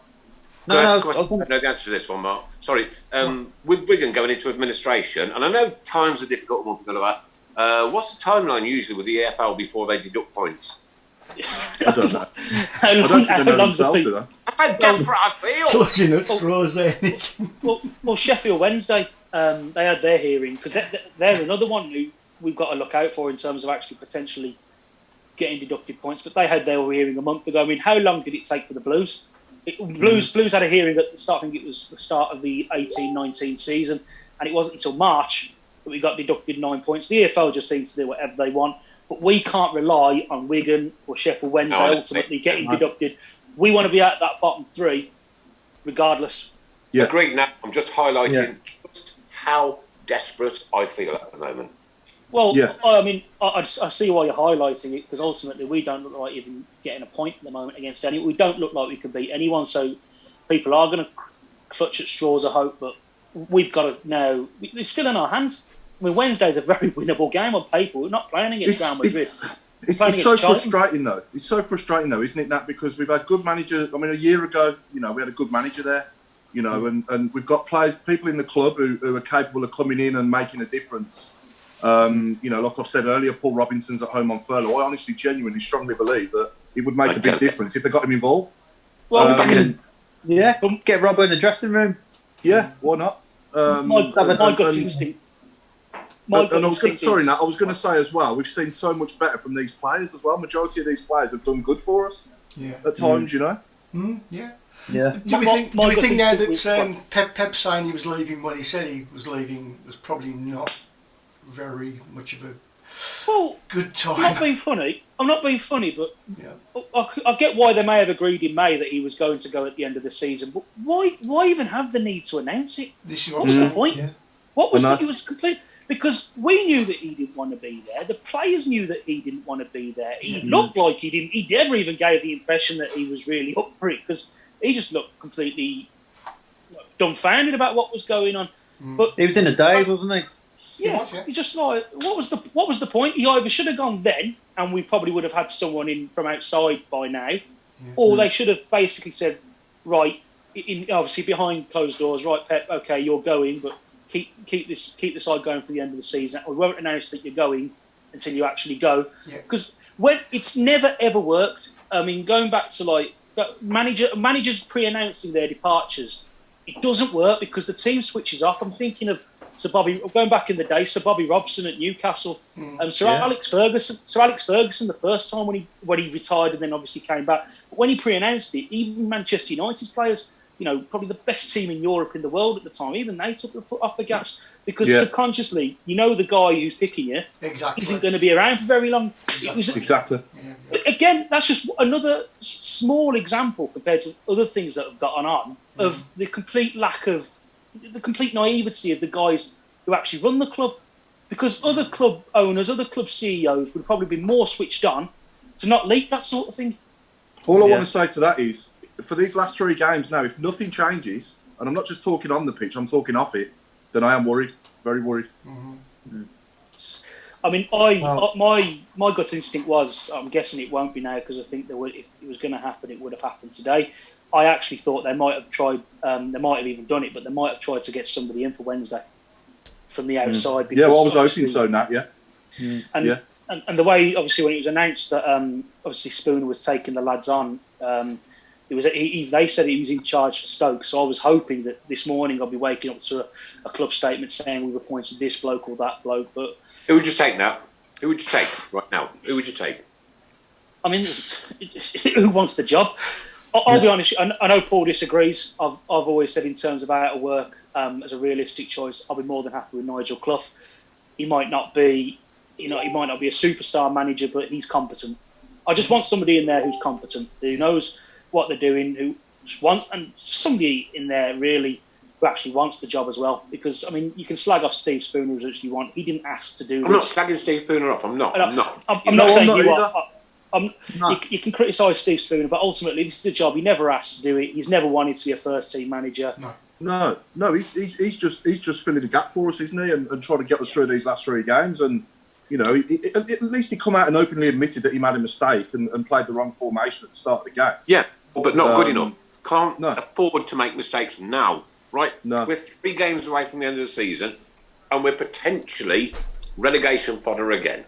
No, the answer to this one, Mark. Sorry. With Wigan going into administration, and I know times are difficult and we'll about. What's the timeline usually with the EFL before they deduct points?
I don't know. I don't think they know themselves, do they?
How desperate I feel.
Clutching at straws there, Nick.
Well, Sheffield Wednesday, they had their hearing, because they're another one who we've got to look out for in terms of actually potentially getting deducted points. But they had their hearing a month ago. I mean, how long did it take for the Blues? Blues had a hearing at the start. I think it was the start of the 18-19 season, and it wasn't until March that we got deducted 9 points. The EFL just seems to do whatever they want. But we can't rely on Wigan or Sheffield Wednesday ultimately getting deducted. We want to be at that bottom three, regardless.
Yeah. Agreed. Now I'm just highlighting just how desperate I feel at the moment.
Well, I mean, I see why you're highlighting it, because ultimately we don't look like even getting a point at the moment against anyone. We don't look like we can beat anyone, so people are going to clutch at straws of hope. But we've got to now. It's still in our hands. I mean, Wednesday's a very winnable game on paper. We're not playing against Real Madrid.
It's so frustrating, though. It's so frustrating, though, isn't it, Nat? Because we've had good managers. I mean, a year ago, you know, we had a good manager there, you know, and we've got people in the club who are capable of coming in and making a difference. You know, like I've said earlier, Paul Robinson's at home on furlough. I honestly, genuinely, strongly believe that it would make a big difference if they got him involved.
Well,
get Robbo in the dressing room.
Yeah, why not?
My gut instinct.
Sorry, Nat, I was going to say as well, we've seen so much better from these players as well. Majority of these players have done good for us at times, you know.
Yeah.
Yeah.
Do we think now that Pep saying he was leaving when he said he was leaving was probably not very much of a good time?
I'm not being funny, but I get why they may have agreed in May that he was going to go at the end of the season. But why even have the need to announce it?
What
was the point?
Yeah.
What was it? Was complete. Because we knew that he didn't want to be there. The players knew that he didn't want to be there. He looked like he didn't. He never even gave the impression that he was really up for it, because he just looked completely dumbfounded about what was going on. But
he was in a daze, wasn't he?
Yeah, he just like, what was the point? He either should have gone then, and we probably would have had someone in from outside by now, or they should have basically said, right, obviously behind closed doors, right, Pep, okay, you're going, but keep the side going for the end of the season. We won't announce that you're going until you actually go, because when it's never ever worked. I mean, going back to like managers pre-announcing their departures, it doesn't work because the team switches off. I'm thinking of going back in the day, Sir Bobby Robson at Newcastle, Sir Alex Ferguson the first time when he retired and then obviously came back. But when he pre-announced it, even Manchester United's players, you know, probably the best team in Europe in the world at the time, even they took the foot off the gas because subconsciously, you know, the guy who's picking you isn't going to be around for very long.
Exactly.
Again, that's just another small example compared to other things that have gone on of the complete lack of, the complete naivety of the guys who actually run the club. because other club owners, other club CEOs would probably be more switched on to not leak that sort of thing.
All I want to say to that is, for these last 3 games now, if nothing changes, and I'm not just talking on the pitch, I'm talking off it, then I am worried, very worried.
Mm-hmm. I mean, my gut instinct was, I'm guessing it won't be now because I think if it was going to happen, it would have happened today. I actually thought they might have tried, they might have even done it, but they might have tried to get somebody in for Wednesday from the outside.
Yeah, well, I was hoping so, Nat, yeah.
And the way, obviously, when it was announced that obviously Spooner was taking the lads on, they said he was in charge for Stoke. So I was hoping that this morning I'll be waking up to a club statement saying we've appointed this bloke or that bloke. But
who would you take now? Who would you take right now? Who would you take?
I mean, who wants the job? I'll be honest. I know Paul disagrees. I've always said in terms of out of work as a realistic choice, I'll be more than happy with Nigel Clough. He might not be. He might not be a superstar manager, but he's competent. I just want somebody in there who's competent, who knows what they're doing, who wants, and somebody in there really who actually wants the job as well. Because, I mean, you can slag off Steve Spooner as much as you want. He didn't ask to do
I'm
this.
not slagging Steve Spooner off. I'm not
saying you
are.
You can criticise Steve Spooner, but ultimately this is the job. He never asked to do it. He's never wanted to be a first-team manager.
No. He's just filling the gap for us, isn't he? And trying to get us through these last 3 games. And at least he come out and openly admitted that he made a mistake and played the wrong formation at the start of the game.
Yeah, but not good enough. Can't afford to make mistakes now, right?
No.
We're 3 games away from the end of the season, and we're potentially relegation fodder again.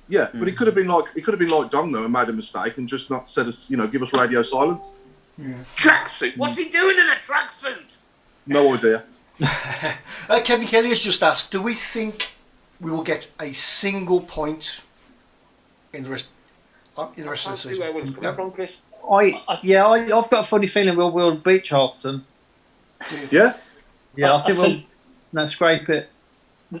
Yeah, but it could have been like Dong though and made a mistake and just not said us, give us radio silence.
Yeah.
Tracksuit. What's he doing in a tracksuit?
No idea.
Kevin Kelly has just asked, do we think we will get a single point in the rest of the season?
Where it's coming from, Chris.
I've got a funny feeling we'll beat Charlton.
Yeah?
Yeah, I think we'll scrape it.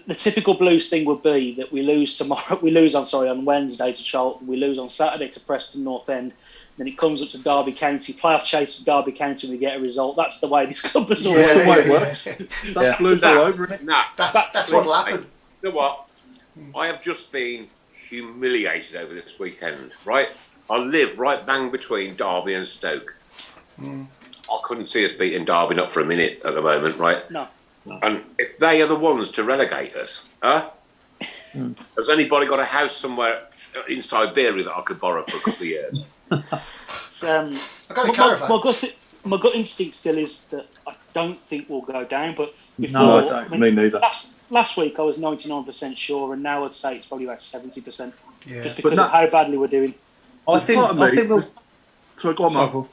The typical Blues thing would be that we lose tomorrow. We lose on Wednesday to Charlton. We lose on Saturday to Preston North End. Then it comes up to Derby County, playoff chase to Derby County, and we get a result. That's the way this club has always
the way it works. That's Blues all over, isn't it?
Nah,
that's what'll happen.
You know what? I have just been humiliated over this weekend, right? I live right bang between Derby and Stoke. I couldn't see us beating Derby not for a minute at the moment, right?
No.
And if they are the ones to relegate us, has anybody got a house somewhere in Siberia that I could borrow for a couple of years?
I got a caravan.
My gut instinct still is that I don't think we'll go down. But before,
No, me neither.
Last week I was 99% sure, and now I'd say it's probably about 70%.
Yeah.
Just because of how badly we're doing.
I think we'll.
Sorry, go on, Mark.
No,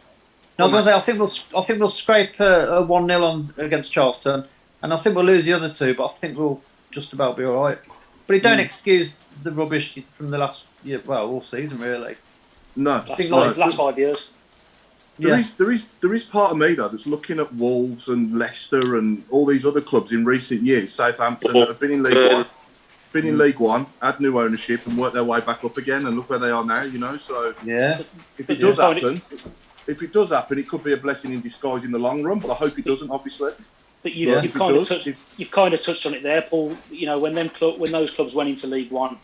I was going to say I think we'll scrape a 1-0 on against Charlton, and I think we'll lose the other 2, but I think we'll just about be all right. But it don't excuse the rubbish from the last year, all season really.
No,
I think last 5 years.
There is part of me though that's looking at Wolves and Leicester and all these other clubs in recent years, Southampton, that have been in League One, had new ownership and worked their way back up again, and look where they are now. So if it does happen, it could be a blessing in disguise in the long run. But I hope it doesn't, obviously.
But you've kind of touched on it there, Paul. When those clubs went into League One,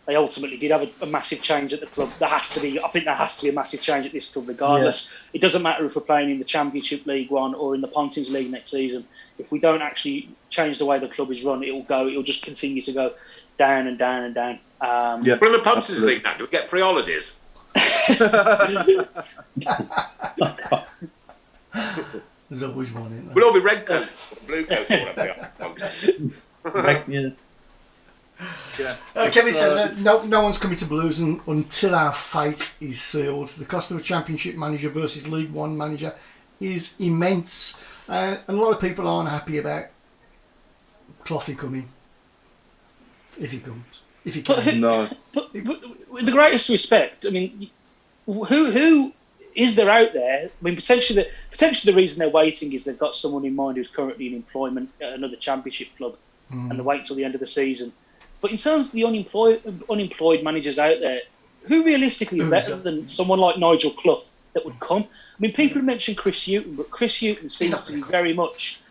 they ultimately did have a massive change at the club. I think there has to be a massive change at this club regardless. Yeah. It doesn't matter if we're playing in the Championship League One or in the Pontins League next season. If we don't actually change the way the club is run, it'll just continue to go down and down and down.
But in the Pontins League now, do we get free holidays?
There's always one in there.
We'll all be red coats, blue coats, or whatever they are.
Kevin says no one's coming to Blues until our fate is sealed. The cost of a Championship manager versus League One manager is immense, and a lot of people aren't happy about Cloughy coming. If he comes,
But with the greatest respect, I mean, who is there out there? I mean, potentially the reason they're waiting is they've got someone in mind who's currently in employment at another Championship club, and they wait till the end of the season. But in terms of the unemployed managers out there, who realistically is better than someone like Nigel Clough that would come? I mean, people mention Chris Hughton, but Chris Hughton seems to be very much...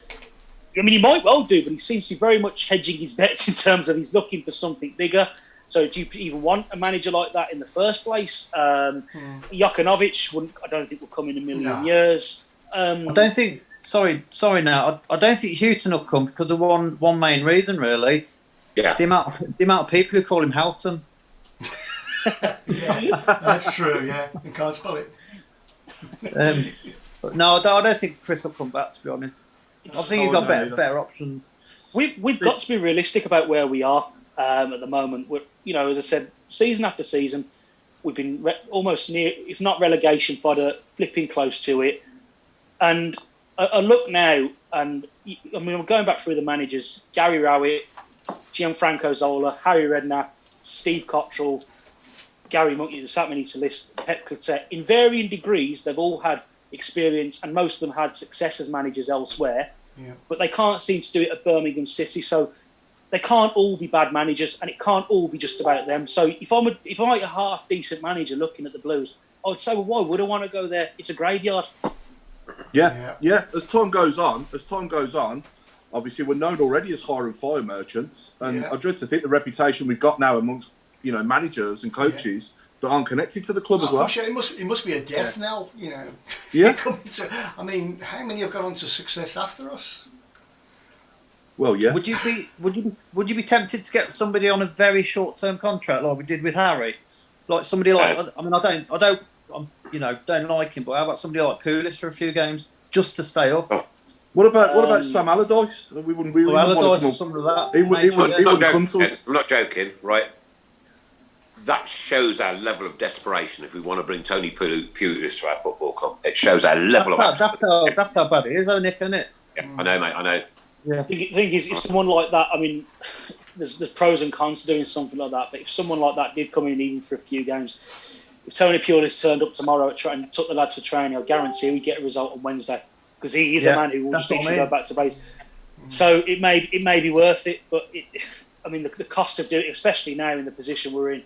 I mean, he might well do, but he seems to be very much hedging his bets in terms of he's looking for something bigger. So do you even want a manager like that in the first place? Jokanovic I don't think will come in a million years.
I don't think. Sorry now. I don't think Houghton will come because of one main reason, really.
Yeah.
The amount of people who call him Houghton.
Yeah, that's true. Yeah, you can't spell it.
But no, I don't think Chris will come back. To be honest, I think he's got better options.
We've got to be realistic about where we are at the moment. We're, as I said, season after season, we've been almost near, if not relegation fodder, flipping close to it. And I look now, and I mean, I'm going back through the managers: Gary Rowett, Gianfranco Zola, Harry Redknapp, Steve Cottrell, Gary Monkey. There's that many to list. Pep Clotet. In varying degrees, they've all had experience, and most of them had success as managers elsewhere.
Yeah.
But they can't seem to do it at Birmingham City, so they can't all be bad managers, and it can't all be just about them. So if I'm a half decent manager looking at the Blues, I would say, well, why would I want to go there? It's a graveyard.
Yeah. As time goes on, obviously we're known already as hire and fire merchants, and I dread to think the reputation we've got now amongst managers and coaches that aren't connected to the club as well.
Gosh, it must be a death knell,
Yeah.
I mean, how many have gone on to success after us?
Well, yeah.
Would you be tempted to get somebody on a very short term contract like we did with Harry? Like somebody like I don't like him, but how about somebody like Pulis for a few games just to stay up?
Oh.
What about Sam Allardyce? We wouldn't really
Allardyce or something like that.
He would consult.
I'm not joking, right? That shows our level of desperation if we want to bring Tony Pulis to our football club. It shows our level of...
That's how bad it is, though, Nick, isn't it?
Yeah, I know, mate, I know.
Yeah.
The thing is, if someone like that, I mean, there's pros and cons to doing something like that, but if someone like that did come in even for a few games, if Tony Pulis turned up tomorrow and took the lads for training, I guarantee we'd get a result on Wednesday, because he is a man who will just literally go back to base. So it may be worth it, but the cost of doing it, especially now in the position we're in,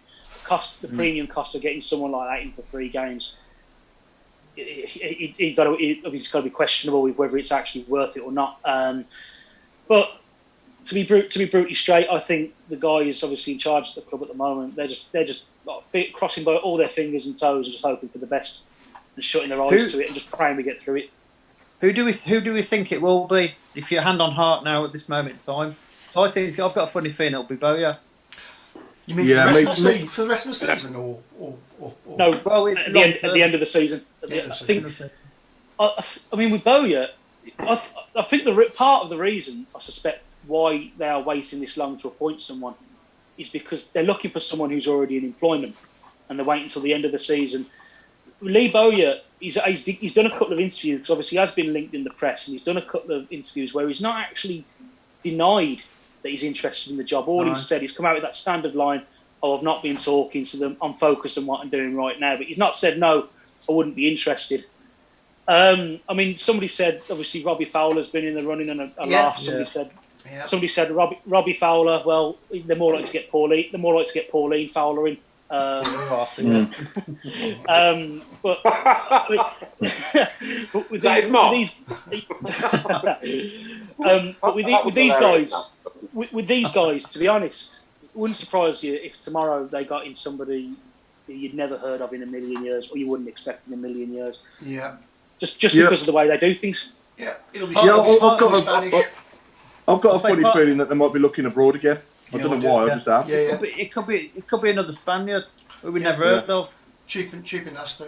the premium cost of getting someone like that in for 3 games, it's got to be questionable with whether it's actually worth it or not. But to be brutally straight, I think the guy who's obviously in charge of the club at the moment, they're just crossing by all their fingers and toes and just hoping for the best and shutting their eyes to it and just praying we get through it.
Who do we think it will be? If you're hand on heart now at this moment in time, so I think I've got a funny feeling it'll be Bowyer.
You mean for the rest of the season, or
no? Well, at the end of the season. I mean, with Bowyer, I think part of the reason I suspect why they are waiting this long to appoint someone is because they're looking for someone who's already in employment, and they're waiting until the end of the season. Lee Bowyer, he's done a couple of interviews, because obviously he has been linked in the press, and he's done a couple of interviews where he's not actually denied that he's interested in the job. All he's said, he's come out with that standard line, I've not been talking to them, I'm focused on what I'm doing right now. But he's not said, no, I wouldn't be interested. I mean, somebody said, obviously, Robbie Fowler's been in the running, and a laugh. Somebody said Robbie Fowler, well, they're more likely to get Pauline Fowler in. But with these guys, to be honest, it wouldn't surprise you if tomorrow they got in somebody that you'd never heard of in a million years, or you wouldn't expect in a million years. Yeah. Just because of the way they do things.
Yeah. It'll be
I've got a funny feeling that they might be looking abroad again. I don't know why. I just have.
It could be another Spaniard who we never heard of.
Cheap and nasty.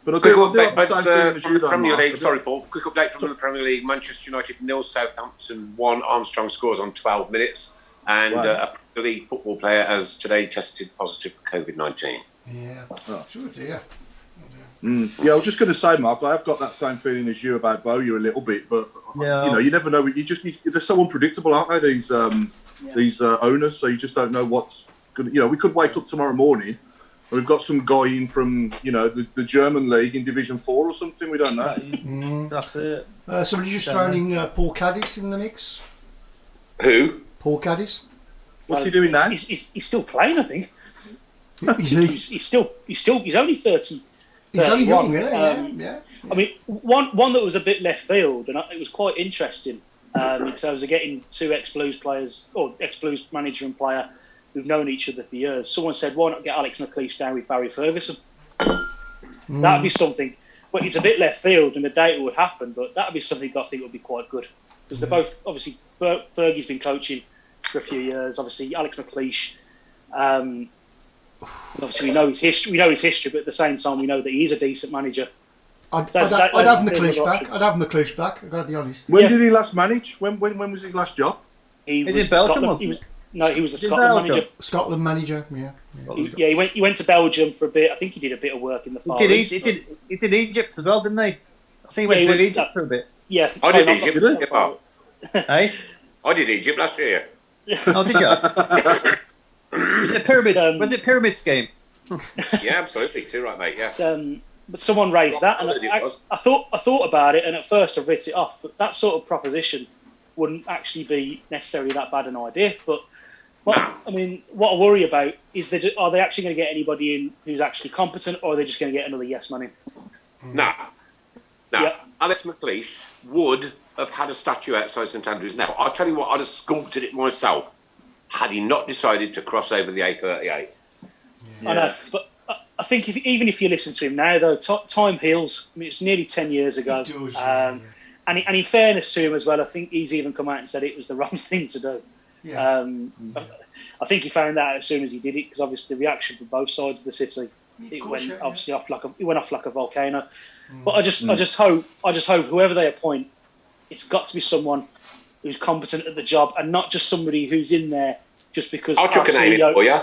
But I do have the same feeling as you, though,
Premier
Mark.
League. Sorry, Paul. Quick update from the Premier League. Manchester United 0, Southampton 1. Armstrong scores on 12 minutes, and a Premier League football player has today tested positive for COVID-19.
Yeah. Oh dear.
Yeah, I was just going to say, Mark, I have got that same feeling as you about Bowyer a little bit, but you never know. They're so unpredictable, aren't they? These owners, so you just don't know what's going to... we could wake up tomorrow morning and we've got some guy in from, the German league in Division 4 or something. We don't know.
That's it.
Somebody just throwing Paul Caddis in the mix.
Who?
Paul Caddis.
What's he doing now?
He's still playing, I think.
He's
only 30.
He's only young, isn't he?
I mean, one that was a bit left field, and it was quite interesting. in terms of getting two ex-Blues players, or ex-Blues manager and player, who've known each other for years. Someone said, why not get Alex McLeish down with Barry Ferguson? That'd be something. Well, it's a bit left field and the date would happen, but that'd be something I think would be quite good. Because they're both, obviously, Fergie's been coaching for a few years. Obviously, Alex McLeish, obviously we know his history, but at the same time we know that he's a decent manager.
I'd have McLeish back. I'd have McLeish back. I've got to be honest.
When did he last manage? When was his last job?
He
Is
was
it Belgium?
he was a Scotland manager.
Scotland manager, yeah.
He went to Belgium for a bit. I think he did a bit of work in the Far East.
He did Egypt as well, didn't he? I think he went to Egypt for a bit.
Yeah,
I did Egypt.
Hey?
I did Egypt last year.
Oh, did you? Was it pyramid? Was it pyramid scheme?
Yeah, absolutely. Too right, mate. Yeah.
But someone raised that, and I thought about it, and at first I writ it off. But that sort of proposition wouldn't actually be necessarily that bad an idea. But what I worry about is are they actually going to get anybody in who's actually competent, or are they just going to get another yes man in?
Nah.
Yeah.
Alex McLeish would have had a statue outside St Andrews now. I'll tell you what, I'd have sculpted it myself had he not decided to cross over the A38.
Yeah. I know, but I think even if you listen to him now, though, time heals. I mean, it's nearly 10 years ago.
It does,
and in fairness to him as well, I think he's even come out and said it was the wrong thing to do.
Yeah.
I think he found that out as soon as he did it, because obviously the reaction from both sides of the city, it went off like a volcano. But I just hope whoever they appoint, it's got to be someone who's competent at the job, and not just somebody who's in there just because.
I'll chuck a name in for you.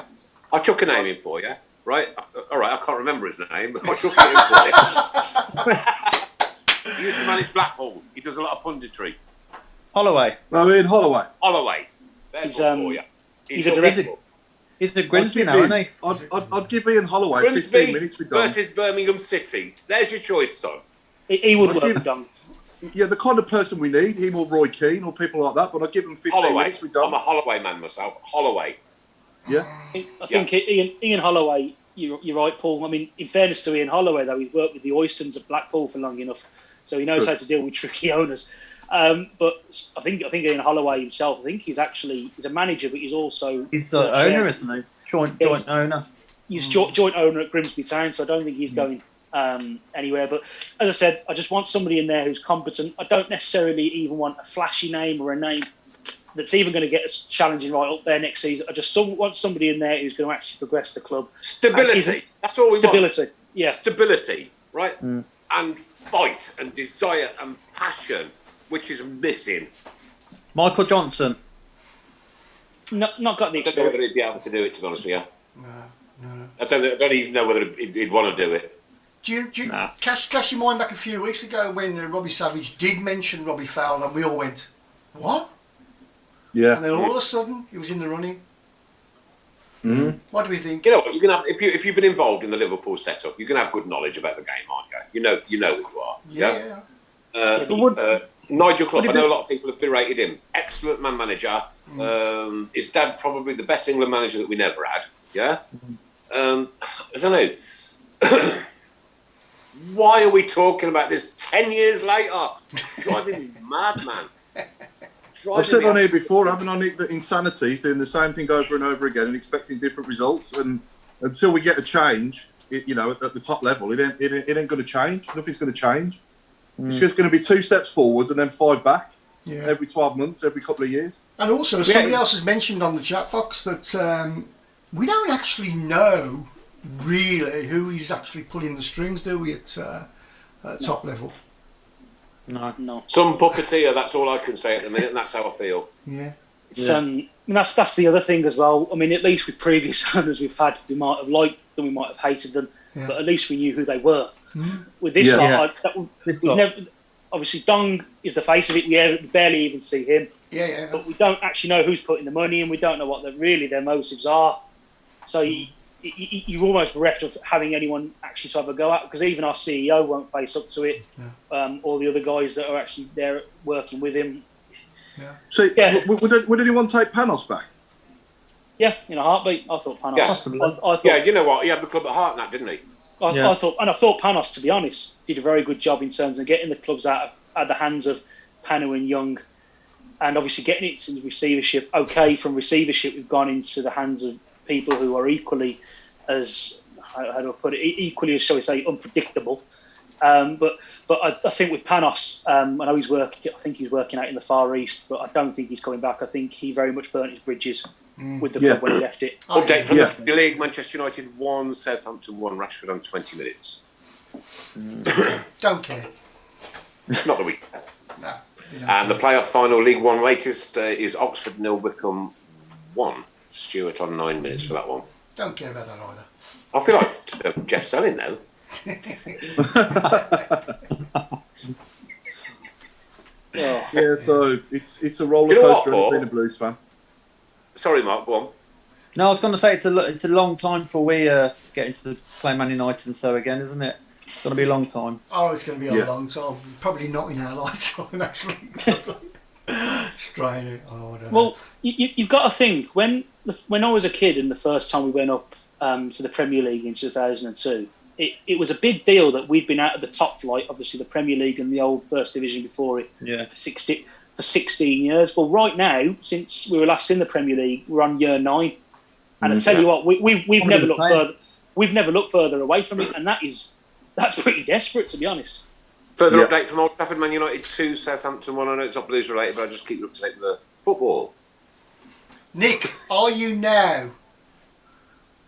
I'll chuck a name in for you. Right? All right, I can't remember his name, but I'll chuck it in for you. He used to manage Blackpool. He does a lot of punditry.
Holloway.
Holloway. There's one for you.
He's a director.
He's the Grimsby now, isn't he?
I'd give Ian Holloway 15
Grimsby
minutes with Dom.
versus Birmingham City. There's your choice, son.
He would work with Dom.
Yeah, the kind of person we need, him or Roy Keane or people like that, but I'd give him 15 minutes with Dom.
I'm a Holloway man myself. Holloway.
Yeah.
I think Ian Holloway, you're right, Paul. I mean, in fairness to Ian Holloway, though, he's worked with the Oystons at Blackpool for long enough, so he knows how to deal with tricky owners. But I think Ian Holloway himself, I think he's a manager, but he's also
the owner, isn't he? Joint owner.
He's joint owner at Grimsby Town, so I don't think he's going anywhere. But as I said, I just want somebody in there who's competent. I don't necessarily even want a flashy name or a name that's even going to get us challenging right up there next season. I just want somebody in there who's going to actually progress the club.
Stability. That's all we want.
Stability. Yeah.
Stability, right? And fight and desire and passion, which is missing.
Michael Johnson.
Not got the
I don't know whether
experience.
he'd be able to do it, to be honest with you.
No.
I don't even know whether he'd want to do it.
Do you cast your mind back a few weeks ago when Robbie Savage did mention Robbie Fowler, and we all went, what?
Yeah.
And then all of a sudden, he was in the running. What do we think?
You know what? You can have if you've been involved in the Liverpool setup, you can have good knowledge about the game, aren't you? You know who you are.
Yeah.
Nigel Clough, I know a lot of people have berated him. Excellent man manager. His dad probably the best England manager that we never had. Yeah. I don't know. Why are we talking about this 10 years later? Driving me mad, man.
I've said on here before, haven't I, Nick, that insanity is doing the same thing over and over again and expecting different results. And until we get a change, at the top level, it ain't going to change. Nothing's going to change. It's just going to be 2 steps forwards and then 5 back every 12 months, every couple of years.
And also, somebody else has mentioned on the chat box that we don't actually know really who is actually pulling the strings, do we, at top level?
No.
Some puppeteer, that's all I can say at the minute, and that's how I feel.
Yeah.
It's, that's the other thing as well. I mean, at least with previous owners we've had, we might have liked them, we might have hated them, but at least we knew who they were. With this lot, we've never, obviously Dong is the face of it. We barely even see him. But we don't actually know who's putting the money, and we don't know what their motives are. So you're almost bereft of having anyone actually to have a go at, because even our CEO won't face up to it. All the other guys that are actually there working with him.
So would anyone take Panos back?
Yeah, in a heartbeat. I thought Panos.
Yeah.
I thought,
you know what? He had the club at heart, and that, didn't he?
I thought Panos, to be honest, did a very good job in terms of getting the clubs out of the hands of Panu and Young, and obviously getting it into receivership. Okay, from receivership, we've gone into the hands of people who are equally as, how do I put it, equally as, shall we say, unpredictable. But I think with Panos, I know he's working. I think he's working out in the Far East, but I don't think he's coming back. I think he very much burnt his bridges with the club when he left it.
Update from the Premier League: Manchester United 1, Southampton 1, Rashford on 20 minutes.
Don't care.
Not the week.
No.
And the playoff final, League One latest, is Oxford 0, Wycombe 1. Stewart on 9 minutes for that one.
Don't care about that either.
I feel like Jeff Selling now.
Yeah, so it's a roller coaster being a Blues fan.
Sorry, Mark, go on.
No, I was going to say it's a long time for we getting to play Man United and so again, isn't it? It's going to be a long time.
Oh, it's going to be a long time. Probably not in our lifetime, actually. Strange. Oh, I don't know.
Well, you've got to think, when I was a kid and the first time we went up to the Premier League in 2002, it was a big deal that we'd been out of the top flight, obviously the Premier League and the old First Division before it, for 16 years. Well, right now, since we were last in the Premier League, we're on year 9. And I tell you what, we've never looked further. We've never looked further away from it, and that's pretty desperate, to be honest.
Further update from Old Trafford: Man United 2, Southampton 1. I know it's not Blues related, but I just keep you up to date with the football.
Nick, are you now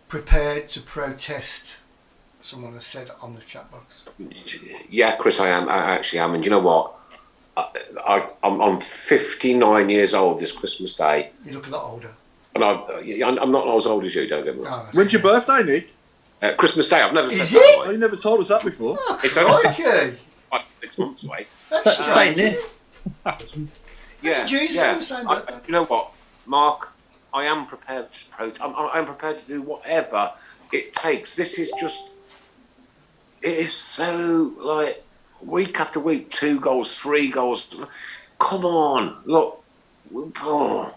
prepared to protest? Someone has said on the chat box.
Yeah, Chris, I am. I actually am. And you know what? I'm 59 years old this Christmas Day.
You look a lot older.
And I'm not as old as you, don't get me wrong.
When's your birthday, Nick?
Christmas Day. I've never said
Is
that.
it?
Oh, you never told us that before.
Oh,
It's only
crikey.
6 months away.
That's strange.
Saying it.
Yeah,
Jesus, same birthday.
you know what, Mark? I am prepared to I'm prepared to do whatever it takes. This is just. It is so, like, week after week, 2 goals, 3 goals. Come on, look. Oh.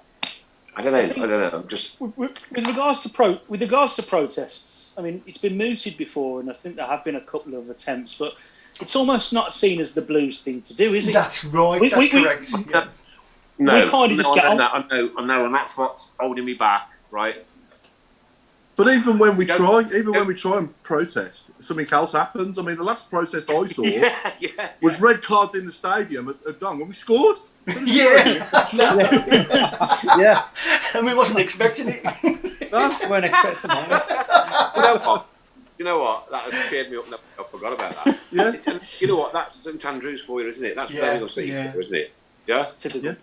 I don't know. I'm just
with regards to protests. I mean, it's been mooted before, and I think there have been a couple of attempts, but it's almost not seen as the Blues thing to do, is it?
That's right. That's correct.
No,
we kind of just get on.
I know, and that's what's holding me back, right?
But even when we try and protest, something else happens. I mean, the last protest I saw was red cards in the stadium at Dung, and we scored.
Yeah.
And we wasn't expecting it.
No, we weren't expecting it.
You know what? That has cheered me up. I forgot about that.
Yeah.
You know what? That's St Andrews for you, isn't it? That's Birmingham City, isn't it? Yeah.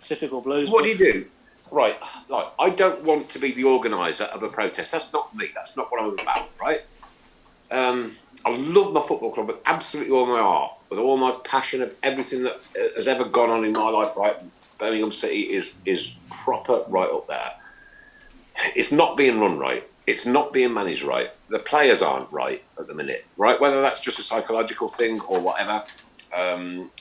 Typical Blues.
What do you do? Right, like, I don't want to be the organiser of a protest. That's not me. That's not what I'm about, right? I love my football club with absolutely all my heart, with all my passion of everything that has ever gone on in my life, right? Birmingham City is proper right up there. It's not being run right. It's not being managed right. The players aren't right at the minute, right? Whether that's just a psychological thing or whatever. I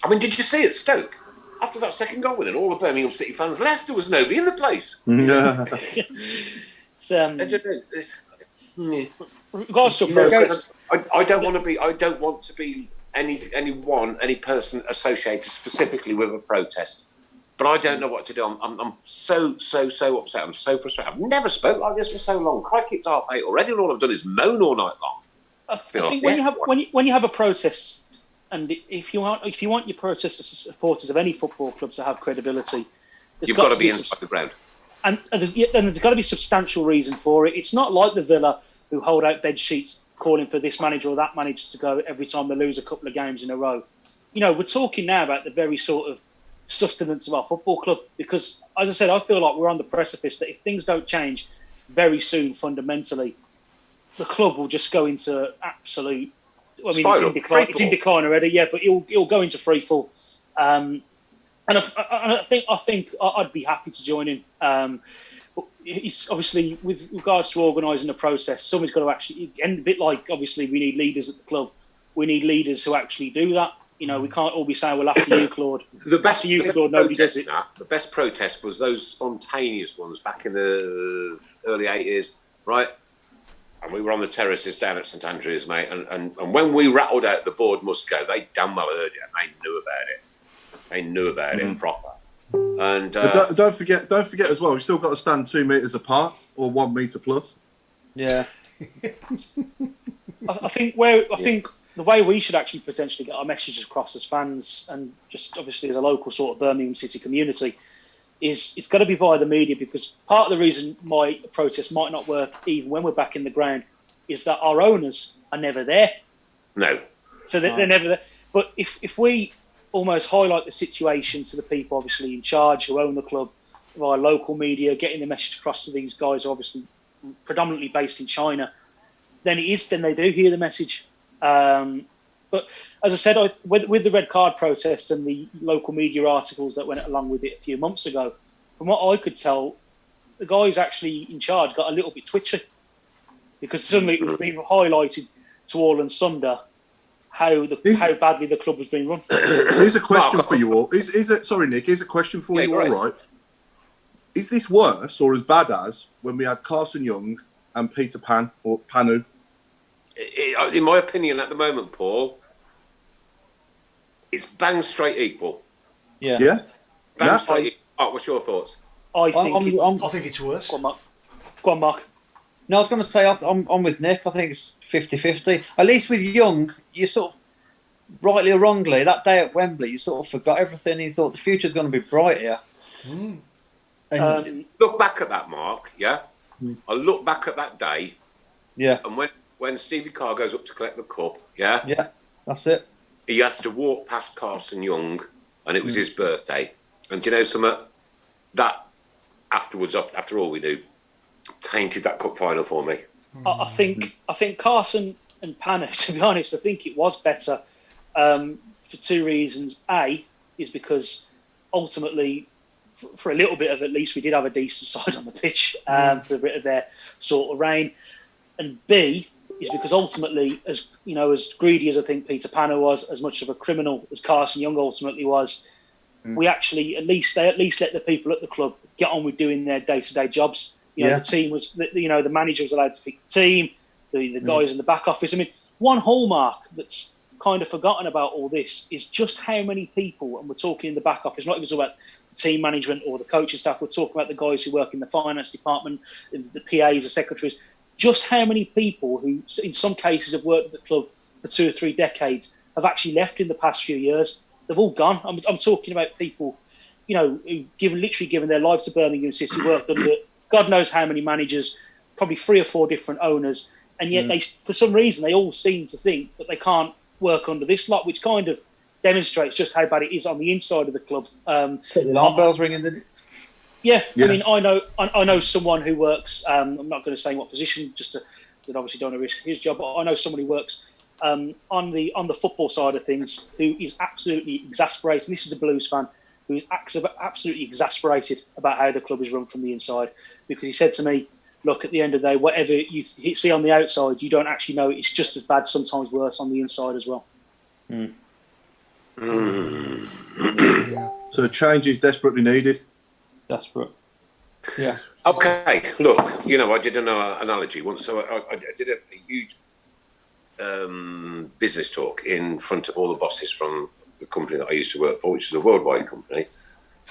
mean, did you see at Stoke? After that second goal winning, all the Birmingham City fans left. There was nobody in the place.
Yeah.
I don't want to be any person associated specifically with a protest. But I don't know what to do. I'm so upset. I'm so frustrated. I've never spoke like this for so long. Crikey, it's 8:30 already, and all I've done is moan all night long.
I think when you have a protest. And if you want your protest supporters of any football club to have credibility,
you've got to be inside the ground.
And there's got to be substantial reason for it. It's not like the Villa who hold out bed sheets calling for this manager or that manager to go every time they lose a couple of games in a row. You know, we're talking now about the very sort of sustenance of our football club because, as I said, I feel like we're on the precipice that if things don't change very soon fundamentally, the club will just go into absolute... I mean, it's in decline already, yeah, but it'll go into free fall, and I think I'd be happy to join in. But it's obviously with regards to organising the process, someone's got to actually, and a bit like obviously we need leaders at the club. We need leaders who actually do that. You know, we can't all be saying, "Well, after you, Claude." After you, Claude, nobody does it.
The best protest was those spontaneous ones back in the early '80s, right? And we were on the terraces down at St Andrews, mate. And when we rattled out the board must go, they damn well heard it. And they knew about it. They knew about it proper. And
But don't forget as well. We've still got to stand 2 meters apart or 1 meter plus.
Yeah.
I think the way we should actually potentially get our messages across as fans and just obviously as a local sort of Birmingham City community is it's got to be via the media, because part of the reason my protest might not work even when we're back in the ground is that our owners are never there.
No.
So they're never there. But if we almost highlight the situation to the people obviously in charge who own the club via local media, getting the message across to these guys who are obviously predominantly based in China, then they do hear the message. But as I said, with the red card protest and the local media articles that went along with it a few months ago, from what I could tell, the guys actually in charge got a little bit twitchy, because suddenly it was being highlighted to all and sunder how badly the club was being run.
Here's a question for you all. Sorry, Nick. Here's a question for you all. Right? Is this worse or as bad as when we had Carson Young and Peter Pan or Panu?
In my opinion, at the moment, Paul, it's bang straight equal.
Yeah.
Yeah.
Bang straight equal. Mark, what's your thoughts?
I think it's worse.
Go on, Mark.
No, I was going to say I'm with Nick. I think it's 50-50. At least with Young, you sort of, rightly or wrongly, that day at Wembley, you sort of forgot everything. You thought the future's going to be bright here. And
look back at that, Mark. Yeah. I look back at that day.
Yeah.
And when Stevie Carr goes up to collect the cup, yeah.
Yeah, that's it.
He has to walk past Carson Young, and it was his birthday. And do you know something? That afterwards, after all we do, tainted that cup final for me.
I think Carson and Panna, to be honest, I think it was better for two reasons. A is because ultimately, for a little bit of at least, we did have a decent side on the pitch for a bit of their sort of reign. And B is because ultimately, as you know, as greedy as I think Peter Panna was, as much of a criminal as Carson Young ultimately was, we actually at least let the people at the club get on with doing their day-to-day jobs. You know, the team was, the manager was allowed to pick the team, the guys in the back office. I mean, one hallmark that's kind of forgotten about all this is just how many people, and we're talking in the back office, not even talking about the team management or the coaching staff, we're talking about the guys who work in the finance department, the PAs, the secretaries, just how many people who, in some cases, have worked at the club for 2 or 3 decades have actually left in the past few years. They've all gone. I'm talking about people, who literally given their lives to Birmingham City, worked under God knows how many managers, probably 3 or 4 different owners, and yet they, for some reason, they all seem to think that they can't work under this lot, which kind of demonstrates just how bad it is on the inside of the club.
Set the alarm bells ringing, did it?
Yeah, I mean, I know someone who works. I'm not going to say what position, just to obviously don't want to risk his job. But I know someone who works on the football side of things who is absolutely exasperated. This is a Blues fan who is absolutely exasperated about how the club is run from the inside, because he said to me, "Look, at the end of the day, whatever you see on the outside, you don't actually know it's just as bad, sometimes worse, on the inside as well."
So change is desperately needed.
Desperate. Yeah.
Okay, look, I did an analogy once. So I did a huge business talk in front of all the bosses from the company that I used to work for, which is a worldwide company,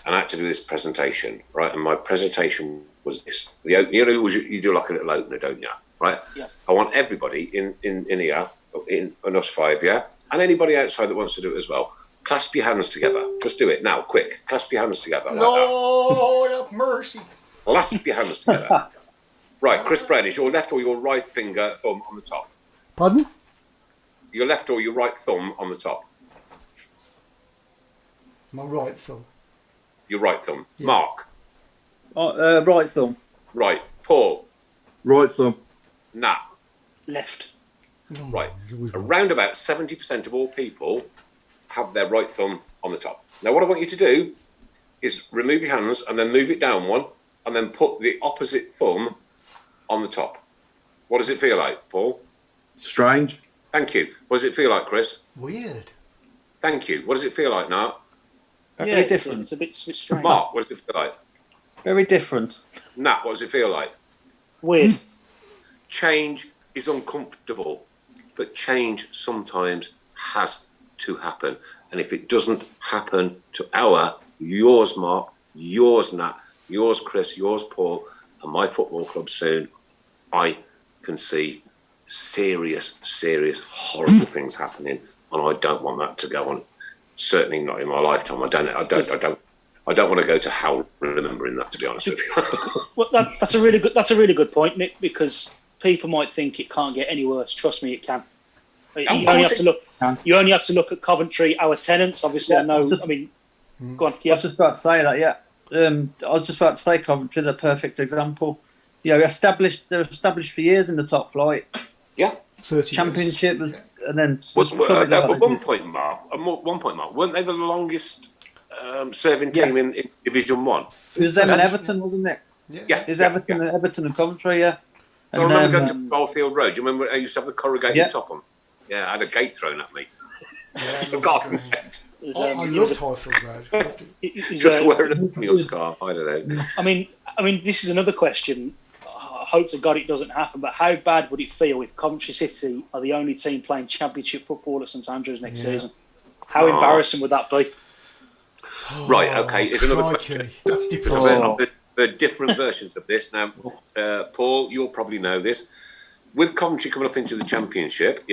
and I had to do this presentation, right? And my presentation was this. You do like a little opener, don't you? Right?
Yeah.
I want everybody in here, in us 5, yeah? And anybody outside that wants to do it as well. Clasp your hands together. Just do it now, quick. Clasp your hands together.
Lord have mercy.
Clasp your hands together. Right, Chris Brown, is your left or your right finger, thumb on the top?
Pardon?
Your left or your right thumb on the top?
My right thumb.
Your right thumb.
Yeah.
Mark?
Right thumb.
Right. Paul?
Right thumb.
Nat?
Left.
Right. Around about 70% of all people have their right thumb on the top. Now, what I want you to do is remove your hands and then move it down one and then put the opposite thumb on the top. What does it feel like, Paul?
Strange.
Thank you. What does it feel like, Chris?
Weird.
Thank you. What does it feel like, Nat?
Very different.
It's a bit strange.
Mark, what does it feel like?
Very different.
Nat, what does it feel like?
Weird.
Change is uncomfortable, but change sometimes has to happen. And if it doesn't happen to our yours, Mark, yours, Nat, yours, Chris, yours, Paul, and my football club soon, I can see serious, horrible things happening, and I don't want that to go on. Certainly not in my lifetime. I don't want to go to hell remembering that. To be honest with you.
Well, that's a really good point, Nick. Because people might think it can't get any worse. Trust me, it can. You only have to look at Coventry, our tenants. Obviously,
Yeah,
I know. Go on. Yeah.
I was just about to say that. Yeah, I was just about to say Coventry, the perfect example. You know, they're established for years in the top flight.
Yeah,
30
Championship,
years.
and then
at one point, Mark, weren't they the longest serving team in Division 1?
It was them and Everton, wasn't it?
Yeah,
It was Everton and Coventry. Yeah.
So
And,
I remember going to Barfield Road. Do you remember I used to have the corrugated top on? Yeah, I had a gate thrown at me.
Yeah, I loved Highfield Road.
Just wearing a meal scarf. I don't know.
I mean, this is another question. I hope to God it doesn't happen. But how bad would it feel if Coventry City are the only team playing Championship football at St Andrews next season? How embarrassing would that be?
Right. Okay. Here's another question.
That's depressing.
There are different versions of this. Now, Paul, you'll probably know this. With Coventry coming up into the Championship,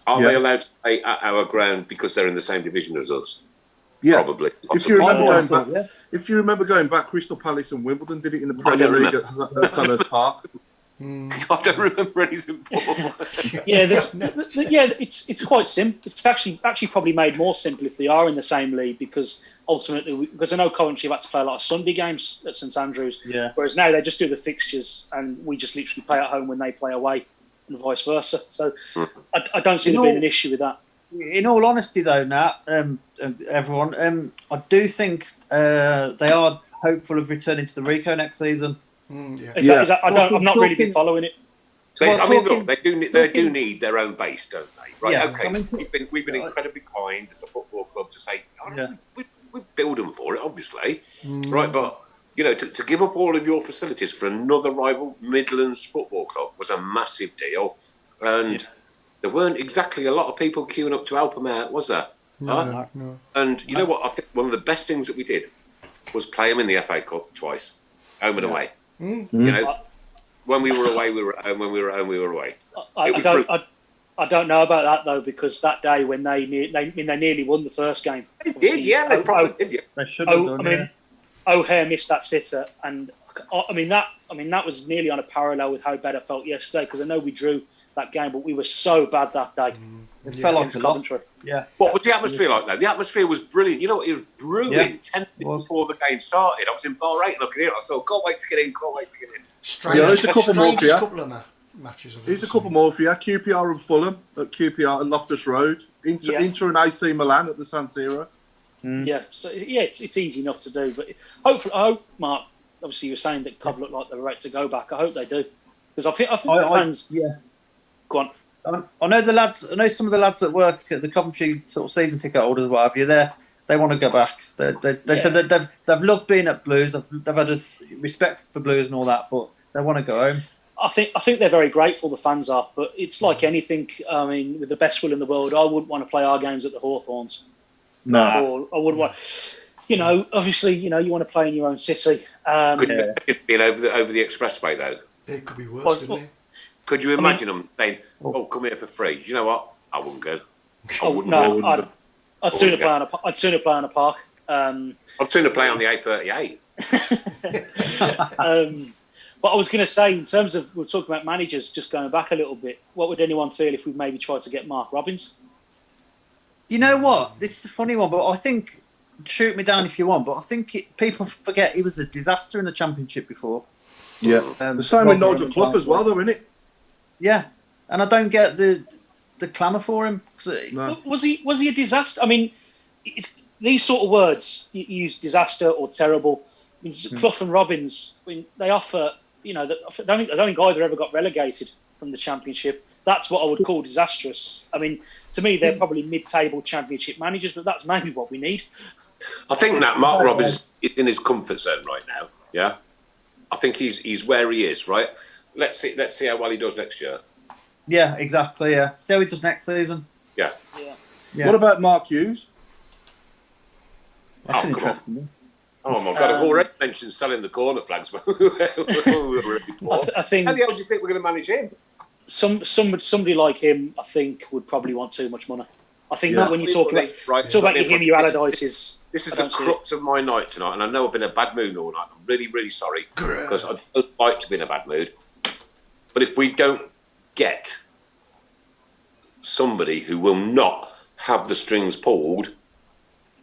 are they allowed to play at our ground because they're in the same division as us?
Yeah,
Probably.
If you remember going back, Crystal Palace and Wimbledon did it in the Premier League at Selhurst Park.
I don't remember anything.
It's quite simple. It's actually probably made more simple if they are in the same league, because ultimately, because I know Coventry have had to play a lot of Sunday games at St Andrews, whereas now they just do the fixtures and we just literally play at home when they play away, and vice versa. So I don't see there being an issue with that.
In all honesty, though, Nat, everyone, I do think they are hopeful of returning to the Rico next season.
I'm not really been following it.
Look, they do need their own base, don't they? Right?
Yes.
Okay. We've been incredibly kind as a football club to say we build them for it, obviously, right? But you know, to give up all of your facilities for another rival Midlands football club was a massive deal, and there weren't exactly a lot of people queuing up to help them out, was there?
No.
And you know what? I think one of the best things that we did was play them in the FA Cup twice, home and away. You know, when we were away, we were at home. When we were at home, we were away.
I don't know about that though, because that day when they nearly won the first game.
They did, yeah. They probably did.
They should have done.
O'Hare missed that sitter, and that was nearly on a parallel with how bad I felt yesterday, because I know we drew that game, but we were so bad that day.
It felt like a loss. Yeah.
What was the atmosphere like though? The atmosphere was brilliant. You know, it was brewing 10 minutes before the game started. I was in bar 8 looking in. I thought, can't wait to get in.
There's a couple more for you.
Couple of matches.
Here's a couple more for you. QPR and Fulham at QPR and Loftus Road. Inter and AC Milan at the San Siro.
Yeah, so it's easy enough to do, but hopefully, I hope, Mark. Obviously, you were saying that Cov looked like they were ready to go back. I hope they do, because I think the fans. Go on.
I know the lads. I know some of the lads that work at the Coventry sort of season ticket holders, what have you. They want to go back. They said that they've loved being at Blues. They've had a respect for Blues and all that, but they want to go home.
I think they're very grateful, the fans are, but it's like anything. I mean, with the best will in the world, I wouldn't want to play our games at the Hawthorns.
No,
I wouldn't want. You know, obviously, you want to play in your own city.
Could it be over the expressway though?
It could be worse, couldn't it?
Could you imagine them saying, come here for free? You know what? I wouldn't go.
I'd sooner play on a park.
I'd sooner play on the A38.
But I was going to say, in terms of, we're talking about managers, just going back a little bit, what would anyone feel if we maybe tried to get Mark Robins?
You know what? This is a funny one, but I think, shoot me down if you want, but I think people forget he was a disaster in the Championship before.
Yeah. The same with Nigel Clough as well, though, isn't it?
Yeah. And I don't get the clamour for him.
No.
Was he a disaster? I mean, these sort of words, you use disaster or terrible. I mean, Clough and Robins, I mean, they offer, I don't think either ever got relegated from the Championship. That's what I would call disastrous. I mean, to me, they're probably mid-table Championship managers, but that's maybe what we need.
I think that Mark Robins is in his comfort zone right now. Yeah, I think he's where he is. Right. Let's see how well he does next year.
Yeah, exactly. Yeah, see how he does next season.
Yeah.
What about Mark Hughes?
That's interesting.
Oh my God! I've already mentioned selling the corner flags.
I
How
think.
the hell do you think we're going to manage him?
Somebody like him, I think, would probably want too much money. I think
Yeah.
when you talk about your Allardyce's.
This is the crux of my night tonight, and I know I've been in a bad mood all night. I'm really, really sorry because I don't like to be in a bad mood. But if we don't get somebody who will not have the strings pulled,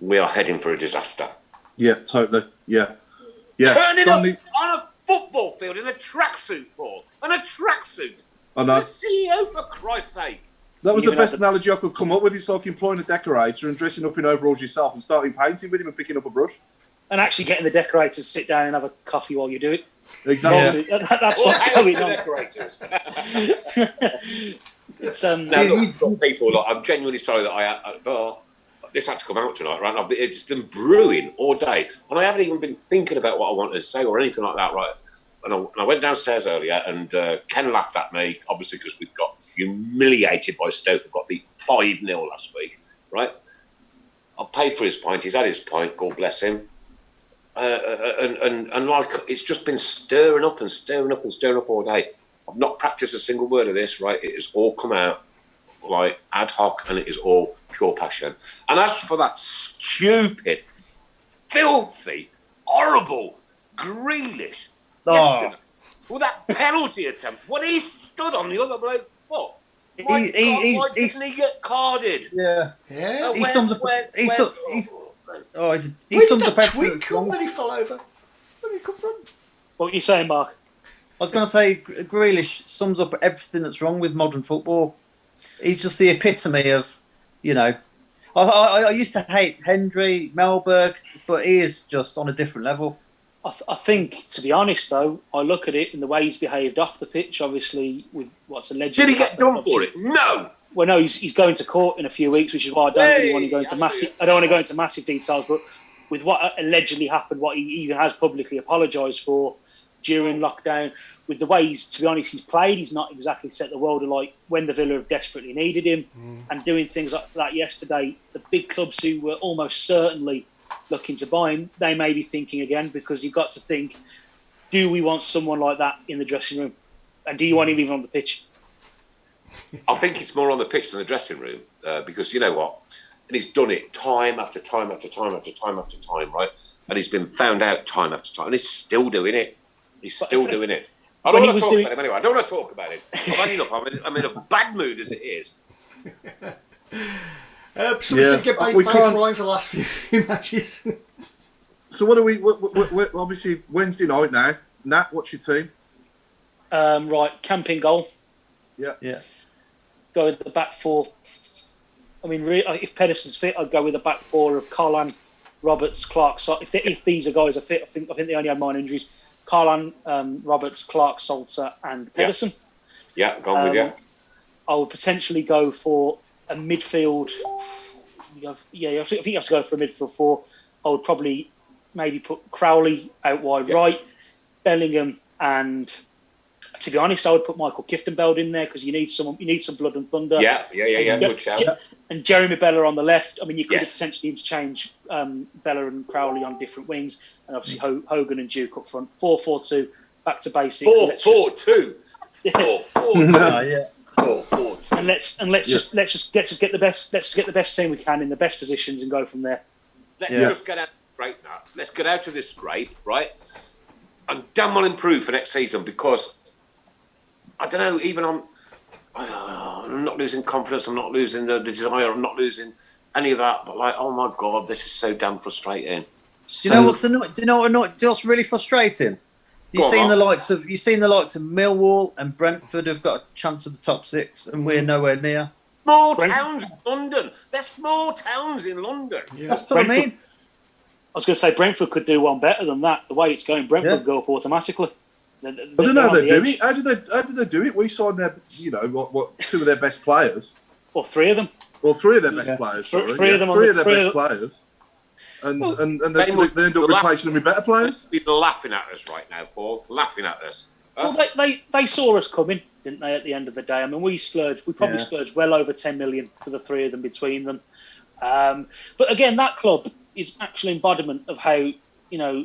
we are heading for a disaster.
Yeah, totally. Yeah.
Turning up on a football field in a tracksuit, Paul, and a tracksuit.
I know.
The CEO, for Christ's sake.
That was the best analogy I could come up with. It's like employing a decorator and dressing up in overalls yourself and starting painting with him and picking up a brush.
And actually getting the decorators to sit down and have a coffee while you do it.
Exactly.
Yeah. That's what's going on.
Decorators.
It's,
now, look, people, look, I'm genuinely sorry that this had to come out tonight, right? It's been brewing all day, and I haven't even been thinking about what I wanted to say or anything like that, right? And I went downstairs earlier, and Ken laughed at me, obviously, because we got humiliated by Stoke. We got beat 5-0 last week, right? I paid for his pint. He's had his pint. God bless him. And like, it's just been stirring up all day. I've not practiced a single word of this, right? It has all come out like ad hoc, and it is all pure passion. And as for that stupid, filthy, horrible Grealish, yesterday, with that penalty attempt, when he stood on the other bloke's foot, why didn't he get carded?
Yeah. He sums up.
Where
He
did
sums up
that
everything
tweet
that's
come
wrong.
when he fell over? Where did he come from?
What are you saying, Mark?
I was going to say Grealish sums up everything that's wrong with modern football. He's just the epitome of, I used to hate Hendry, Melberg, but he is just on a different level.
I think, to be honest, though, I look at it in the way he's behaved off the pitch, obviously, with what's alleged.
Did he get done for it? No.
Well, no, he's going to court in a few weeks, which is why I don't really want to go into massive. I don't want to go into massive details, but with what allegedly happened, what he even has publicly apologised for during lockdown, with the way to be honest, he's played, he's not exactly set the world alight when the Villa have desperately needed him, and doing things like that yesterday. The big clubs who were almost certainly looking to buy him, they may be thinking again, because you've got to think, do we want someone like that in the dressing room? And do you want him even on the pitch?
I think it's more on the pitch than the dressing room, because you know what? And he's done it time after time after time after time after time, right? And he's been found out time after time, and he's still doing it. He's still doing it. I don't want to talk about him anyway. I don't want to talk about it. I've had enough. I'm in a bad mood as it is.
Somebody said get back flying for the last few matches.
So what are we? We're obviously Wednesday night now. Nat, what's your team?
Right, camping goal.
Yeah.
Go with the back four. I mean, really, if Pedersen's fit, I'd go with the back four of Karlan, Roberts, Clark. If these are guys are fit, I think they only had minor injuries. Karlan, Roberts, Clark, Salter, and Pedersen.
Yeah, gone with you.
I would potentially go for a midfield. I think you have to go for a midfield four. I would probably maybe put Crowley out wide right, Bellingham, and to be honest, I would put Michael Kieftenbeld in there because you need some blood and thunder.
Yeah. Good shout.
And Jeremy Bella on the left. I mean, you could potentially interchange Bella and Crowley on different wings, and obviously Hogan and Duke up front. 4-4-2, back to basics.
4-4-2. 4-4-2. 4-4-2.
And let's just get the best. Let's get the best team we can in the best positions and go from there.
Let's just get out of this scrape now. Let's get out of this scrape, right? And damn well improve for next season, because I don't know. Even I'm not losing confidence. I'm not losing the desire. I'm not losing any of that. But like, oh my God, this is so damn frustrating.
Do you know what's really frustrating? You've seen the likes of Millwall and Brentford have got a chance of the top six, and we're nowhere near.
Small towns in London. They're small towns in London.
Yeah. That's what I mean.
I was going to say Brentford could do one better than that. The way it's going, Brentford go up automatically.
I don't know how they do it. How do they do it? We signed their, what two of their best players.
Or three of them.
Well, three of their best players. Sorry.
Three of their best players.
And they end up replacing them with better players.
They're laughing at us right now, Paul. Laughing at us.
Well, they saw us coming, didn't they? At the end of the day, I mean, we probably splurged well over 10 million for the three of them between them. But again, that club is actual embodiment of how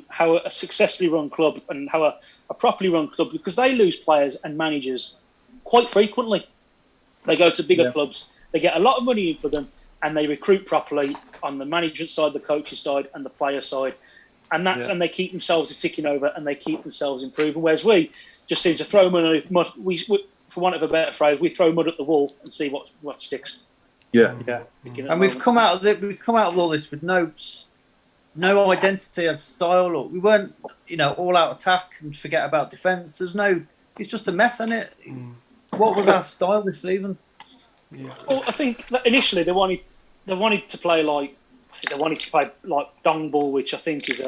how a successfully run club and how a properly run club, because they lose players and managers quite frequently. They go to bigger clubs, they get a lot of money in for them, and they recruit properly on the management side, the coaching side, and the player side, and and they keep themselves ticking over and they keep themselves improving. Whereas we just seem to throw mud. We, for want of a better phrase, we throw mud at the wall and see what sticks.
Yeah.
And we've come out of all this with no identity of style, or we weren't, all out attack and forget about defence. It's just a mess, isn't it? What was our style this season?
Yeah.
Well, I think that initially they wanted to play like dong ball, which I think is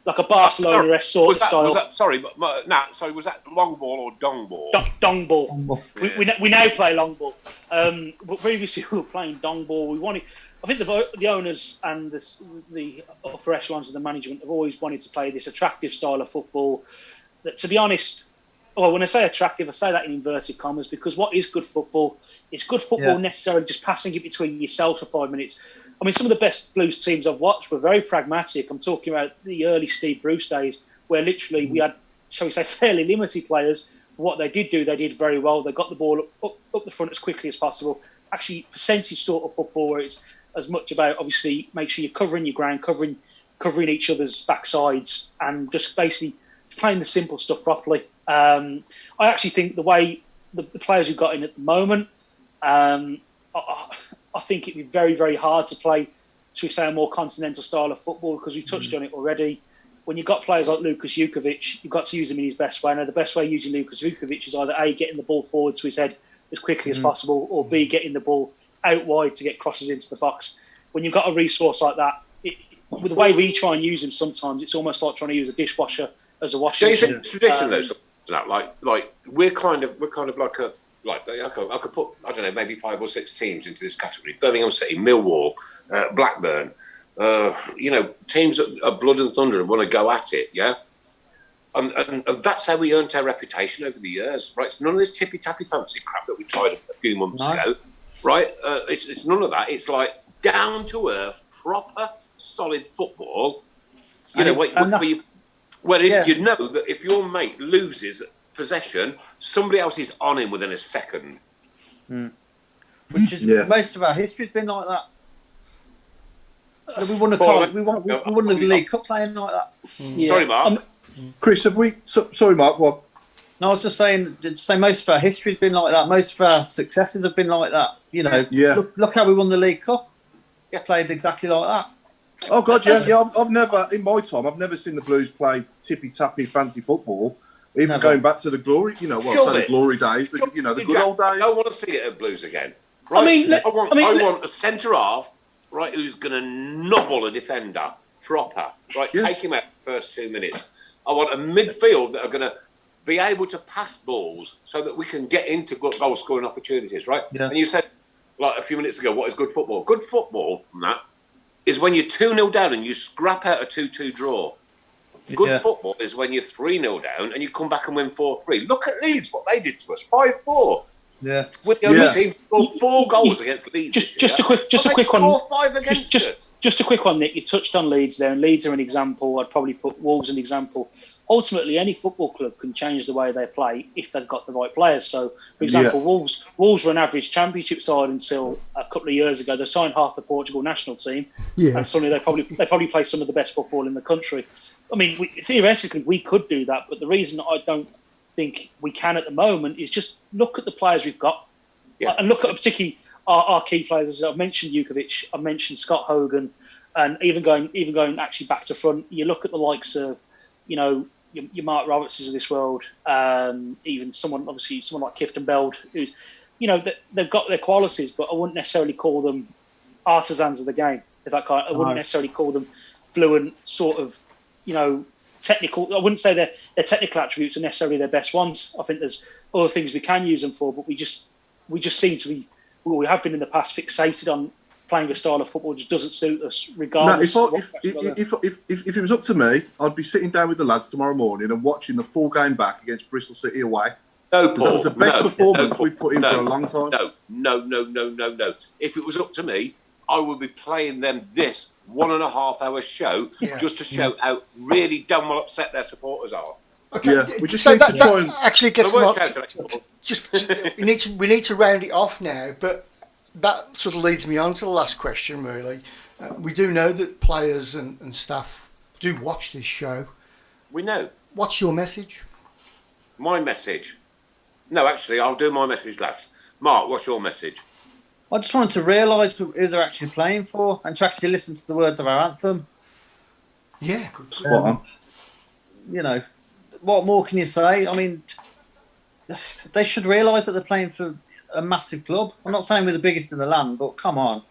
like a Barcelona-esque sort of style.
Was that long ball or dong ball?
Dong ball. We now play long ball. But previously we were playing dong ball. I think the owners and the upper echelons of the management have always wanted to play this attractive style of football. That, to be honest, well, when I say attractive, I say that in inverted commas, because what is good football? It's good football necessarily just passing it between yourself for 5 minutes. I mean, some of the best Blues teams I've watched were very pragmatic. I'm talking about the early Steve Bruce days, where literally we had, shall we say, fairly limited players. What they did do, they did very well. They got the ball up the front as quickly as possible. Actually, percentage sort of football where it's as much about, obviously, make sure you're covering your ground, covering each other's backsides, and just basically playing the simple stuff properly. I actually think the way the players we've got in at the moment, I think it'd be very, very hard to play, should we say, a more continental style of football, because we touched on it already. When you've got players like Lukas Jukovic, you've got to use him in his best way. Now, the best way of using Lukas Jukovic is either A, getting the ball forward to his head as quickly as possible, or B, getting the ball out wide to get crosses into the box. When you've got a resource like that, with the way we try and use him, sometimes it's almost like trying to use a dishwasher as a washing machine.
Do you think it's tradition though? Like we're kind of like I could put, I don't know, maybe 5 or 6 teams into this category: Birmingham City, Millwall, Blackburn. Teams that are blood and thunder and want to go at it. Yeah. And that's how we earned our reputation over the years, right? It's none of this tippy-tappy fancy crap that we tried a few months ago, right? It's none of that. It's like down-to-earth, proper, solid football. You know that if your mate loses possession, somebody else is on him within a second.
Which is most of our history's been like that. We won the League Cup playing like that.
Sorry, Mark.
Chris, have we? Sorry, Mark. What?
No, I was just saying. Most of our history's been like that. Most of our successes have been like that. Look how we won the League Cup. Yeah, played exactly like that.
Oh God, yeah. I've never, in my time, I've never seen the Blues play tippy-tappy fancy football. Even going back to the glory, the glory days, the good old days.
I don't want to see it at Blues again. Right? I want a centre half, right, who's going to nobble a defender proper, right? Yeah. Take him out the first 2 minutes. I want a midfield that are going to be able to pass balls so that we can get into goal scoring opportunities, right? Yeah. And you said, like a few minutes ago, what is good football? Good football, Matt, is when you're 2-0 down and you scrap out a 2-2 draw. Good football is when you're 3-0 down and you come back and win 4-3. Look at Leeds, what they did to us, 5-4.
Yeah,
with the only team scored 4 goals against Leeds.
Just a quick one.
4-5 against us.
Just a quick one, Nick. You touched on Leeds there, and Leeds are an example. I'd probably put Wolves an example. Ultimately, any football club can change the way they play if they've got the right players. So, for example, Wolves were an average Championship side until a couple of years ago. They signed half the Portugal national team, and suddenly they probably play some of the best football in the country. I mean, theoretically, we could do that, but the reason I don't think we can at the moment is just look at the players we've got, and look at particularly our key players. I've mentioned Jukovic, I've mentioned Scott Hogan, and even going actually back to front, you look at the likes of, your Mark Robertses of this world, even someone like Kifton Beld, who, they've got their qualities, but I wouldn't necessarily call them artisans of the game. I wouldn't necessarily call them fluent sort of, technical. I wouldn't say their technical attributes are necessarily their best ones. I think there's other things we can use them for, but we just seem to be, we have been in the past, fixated on playing a style of football that just doesn't suit us, regardless.
No, if it was up to me, I'd be sitting down with the lads tomorrow morning and watching the full game back against Bristol City away.
No, Paul,
that was the best performance we've put in for a long time.
No. If it was up to me, I would be playing them this 1.5 hour show just to show how really damn well upset their supporters are.
Okay,
Yeah, we just
so
need to
that
try and-
actually gets
They
a
worked
lot.
out to-
Just we need to round it off now, but that sort of leads me on to the last question. Really, we do know that players and staff do watch this show.
We know.
What's your message?
My message. No, actually, I'll do my message last. Mark, what's your message?
I just wanted to realise who they're actually playing for and to actually listen to the words of our anthem.
Yeah,
Spot on.
You know, what more can you say? I mean, they should realise that they're playing for a massive club. I'm not saying we're the biggest in the land, but come on.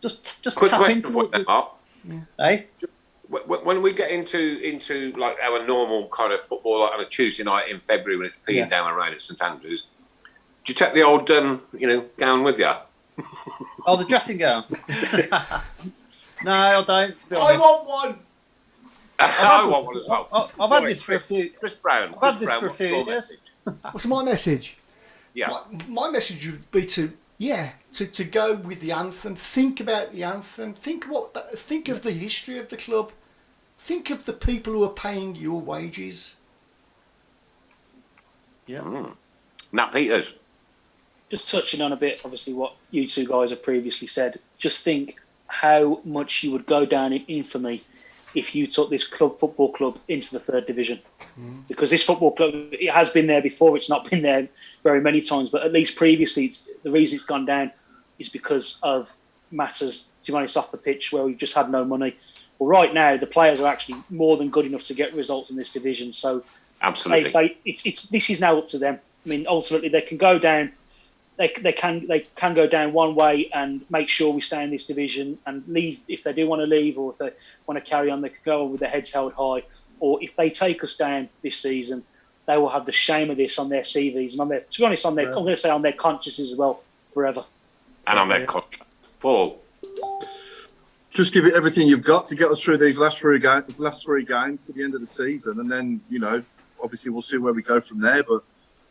Just
Quick
tap
question
into
for you, Mark.
Eh?
When we get into like our normal kind of football, like on a Tuesday night in February when it's peeing down around at St Andrews, do you take the old gown with you?
Oh, the dressing gown. No, I don't. To be honest.
I want one.
I want one as well.
I've had this for a few.
Chris Brown.
I've had this
Chris
for a
Brown,
few
what's your
years.
message?
What's my message?
Yeah.
My message would be to go with the anthem. Think about the anthem. Think of the history of the club. Think of the people who are paying your wages.
Yeah. Nat Peters.
Just touching on a bit, obviously, what you two guys have previously said. Just think how much you would go down in infamy if you took this football club into the third division. Because this football club, it has been there before. It's not been there very many times, but at least previously, the reason it's gone down is because of matters, to be honest, off the pitch where we've just had no money. Well, right now, the players are actually more than good enough to get results in this division. So,
absolutely,
this is now up to them. I mean, ultimately, they can go down. They can go down one way and make sure we stay in this division and leave if they do want to leave, or if they want to carry on, they can go on with their heads held high. Or if they take us down this season, they will have the shame of this on their CVs and on their, to be honest, on their, I'm going to say on their consciences as well, forever.
And on their contract. Full.
Just give it everything you've got to get us through these last three games to the end of the season, and then obviously we'll see where we go from there. But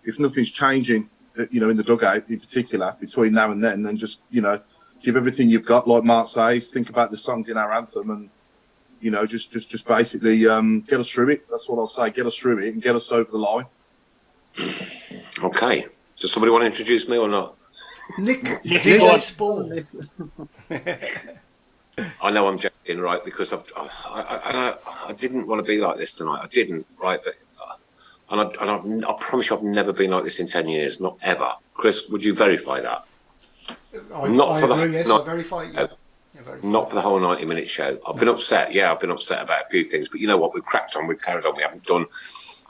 if nothing's changing, in the dugout in particular between now and then just give everything you've got, like Mark says. Think about the songs in our anthem, and just basically get us through it. That's what I'll say. Get us through it and get us over the line.
Okay. Does somebody want to introduce me or not?
Nick Spall.
I know I'm joking, right? Because I didn't want to be like this tonight. I didn't, right? But I promise you, I've never been like this in 10 years, not ever. Chris, would you verify that?
I agree. Yes, I verify. Yeah.
Not for the whole 90-minute show. I've been upset. Yeah, I've been upset about a few things. But you know what? We've cracked on. We've carried on. We haven't done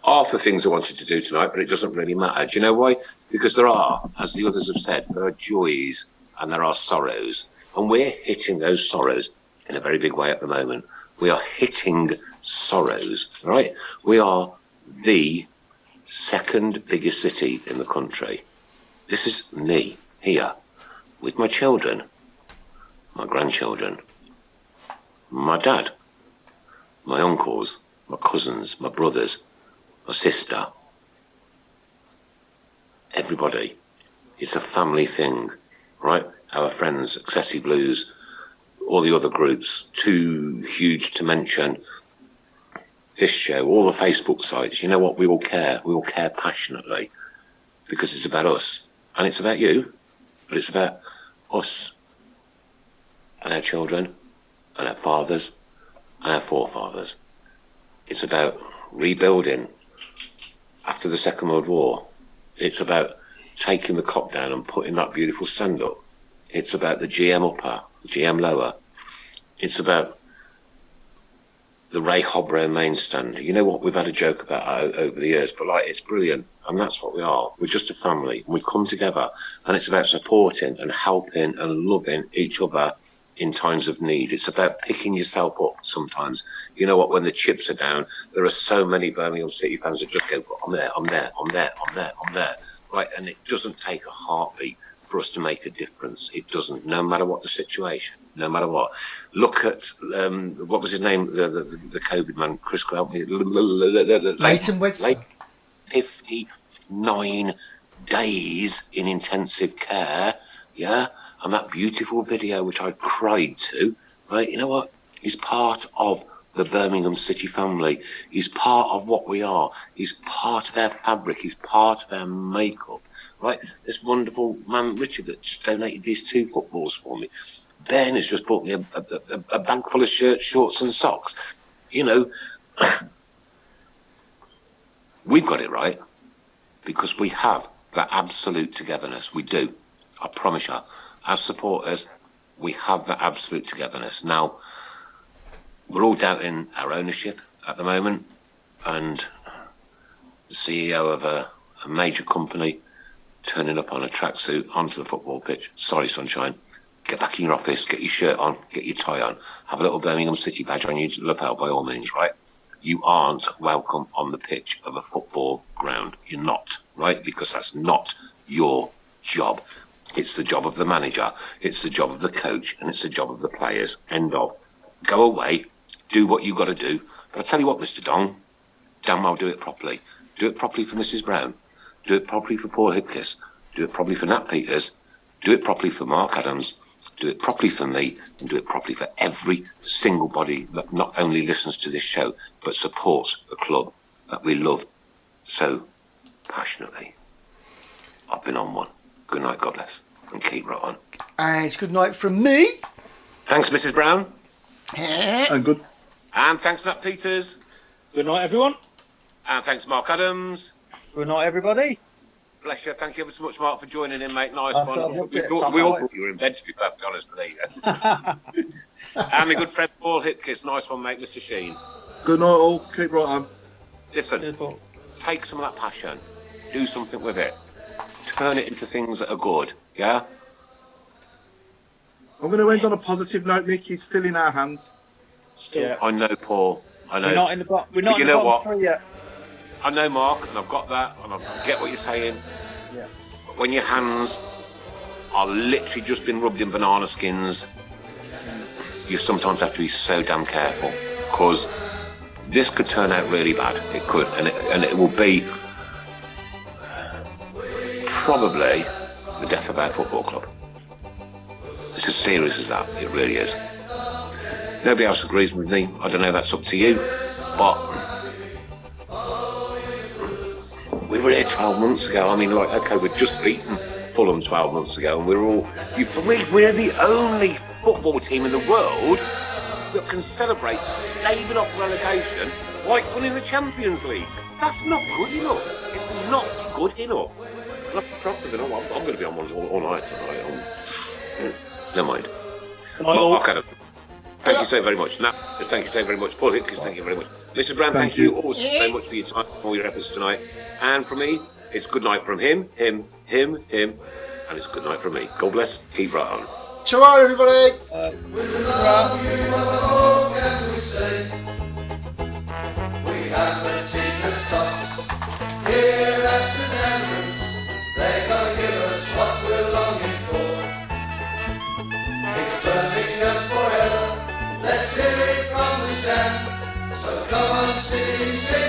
half the things I wanted to do tonight, but it doesn't really matter. Do you know why? Because there are, as the others have said, there are joys and there are sorrows. And we're hitting those sorrows in a very big way at the moment. We are hitting sorrows, right? We are the second biggest city in the country. This is me here with my children, my grandchildren, my dad, my uncles, my cousins, my brothers, my sister. Everybody. It's a family thing, right? Our friends, Excessive Blues, all the other groups, too huge to mention. This show, all the Facebook sites, you know what? We all care. We all care passionately because it's about us. And it's about you, but it's about us and our children and our fathers and our forefathers. It's about rebuilding after the Second World War. It's about taking the cop down and putting that beautiful stand up. It's about the GM upper, the GM lower. It's about the Ray Hobro main stand. You know what? We've had a joke about over the years, but it's brilliant. And that's what we are. We're just a family. We come together, and it's about supporting and helping and loving each other in times of need. It's about picking yourself up sometimes. You know what? When the chips are down, there are so many Birmingham City fans that just go, I'm there, I'm there, I'm there, I'm there, I'm there. Right? And it doesn't take a heartbeat for us to make a difference. It doesn't, no matter what the situation, no matter what. Look at, what was his name, the COVID man, Chris, help me.
Leighton Webster.
59 days in intensive care, yeah? And that beautiful video, which I cried to, right? You know what? He's part of the Birmingham City family. He's part of what we are. He's part of our fabric. He's part of our makeup, right? This wonderful man, Richard, that just donated these 2 footballs for me. Ben has just bought me a bag full of shirts, shorts and socks. You know, we've got it right because we have that absolute togetherness. We do. I promise you. As supporters, we have that absolute togetherness. Now, we're all doubting our ownership at the moment, and the CEO of a major company turning up on a tracksuit onto the football pitch. Sorry, sunshine. Get back in your office, get your shirt on, get your tie on, have a little Birmingham City badge on your lapel by all means, right? You aren't welcome on the pitch of a football ground. You're not, right? Because that's not your job. It's the job of the manager, it's the job of the coach, and it's the job of the players. End of. Go away, do what you got to do. But I tell you what, Mr. Dong, damn well do it properly. Do it properly for Mrs. Brown. Do it properly for Paul Hipkiss. Do it properly for Nat Peters. Do it properly for Mark Adams. Do it properly for me, and do it properly for every single body that not only listens to this show, but supports the club that we love so passionately. I've been on one. Good night, God bless, and keep right on.
And it's good night from me.
Thanks, Mrs. Brown.
And good.
And thanks, Nat Peters.
Good night, everyone.
And thanks, Mark Adams.
Good night, everybody.
Bless you. Thank you ever so much, Mark, for joining in, mate. Nice
That's
one.
got-
We all thought you were in bed, to be perfectly honest, but there you go. And my good friend Paul Hipkiss. Nice one, mate, Mr. Sheen.
Good night, all. Keep right on.
Listen,
Cheers, Paul.
take some of that passion. Do something with it. Turn it into things that are good, yeah?
I'm going to end on a positive note, Nick. It's still in our hands.
Still.
Yeah.
I know, Paul. I know.
We're not in the we're not
You
in the
know
bottom
what?
3 yet.
I know, Mark, and I've got that, and I get what you're saying.
Yeah.
But when your hands are literally just been rubbed in banana skins, you sometimes have to be so damn careful, because this could turn out really bad. It could, and it will be probably the death of our football club. It's as serious as that. It really is. Nobody else agrees with me. I don't know. That's up to you. But we were here 12 months ago. I mean, like, okay, we'd just beaten Fulham 12 months ago, and we're the only football team in the world that can celebrate staving off relegation like winning the Champions League. That's not good enough. It's not good enough. And I'm going to be on one all night tonight. Never mind. Okay. Thank you so very much. Nat, thank you so very much. Paul Hipkiss, thank you very much. Mrs. Brown, thank you also very much for your time, for all your efforts tonight. And from me, it's good night from him, and it's good night from me. God bless. Keep right on.
Ta-ra, everybody.
We love you, what can we say? We have the team that's tough here at St Andrews. They're gonna give us what we're longing for. It's Birmingham forever. Let's hear it from the stand. So come on, City, sing.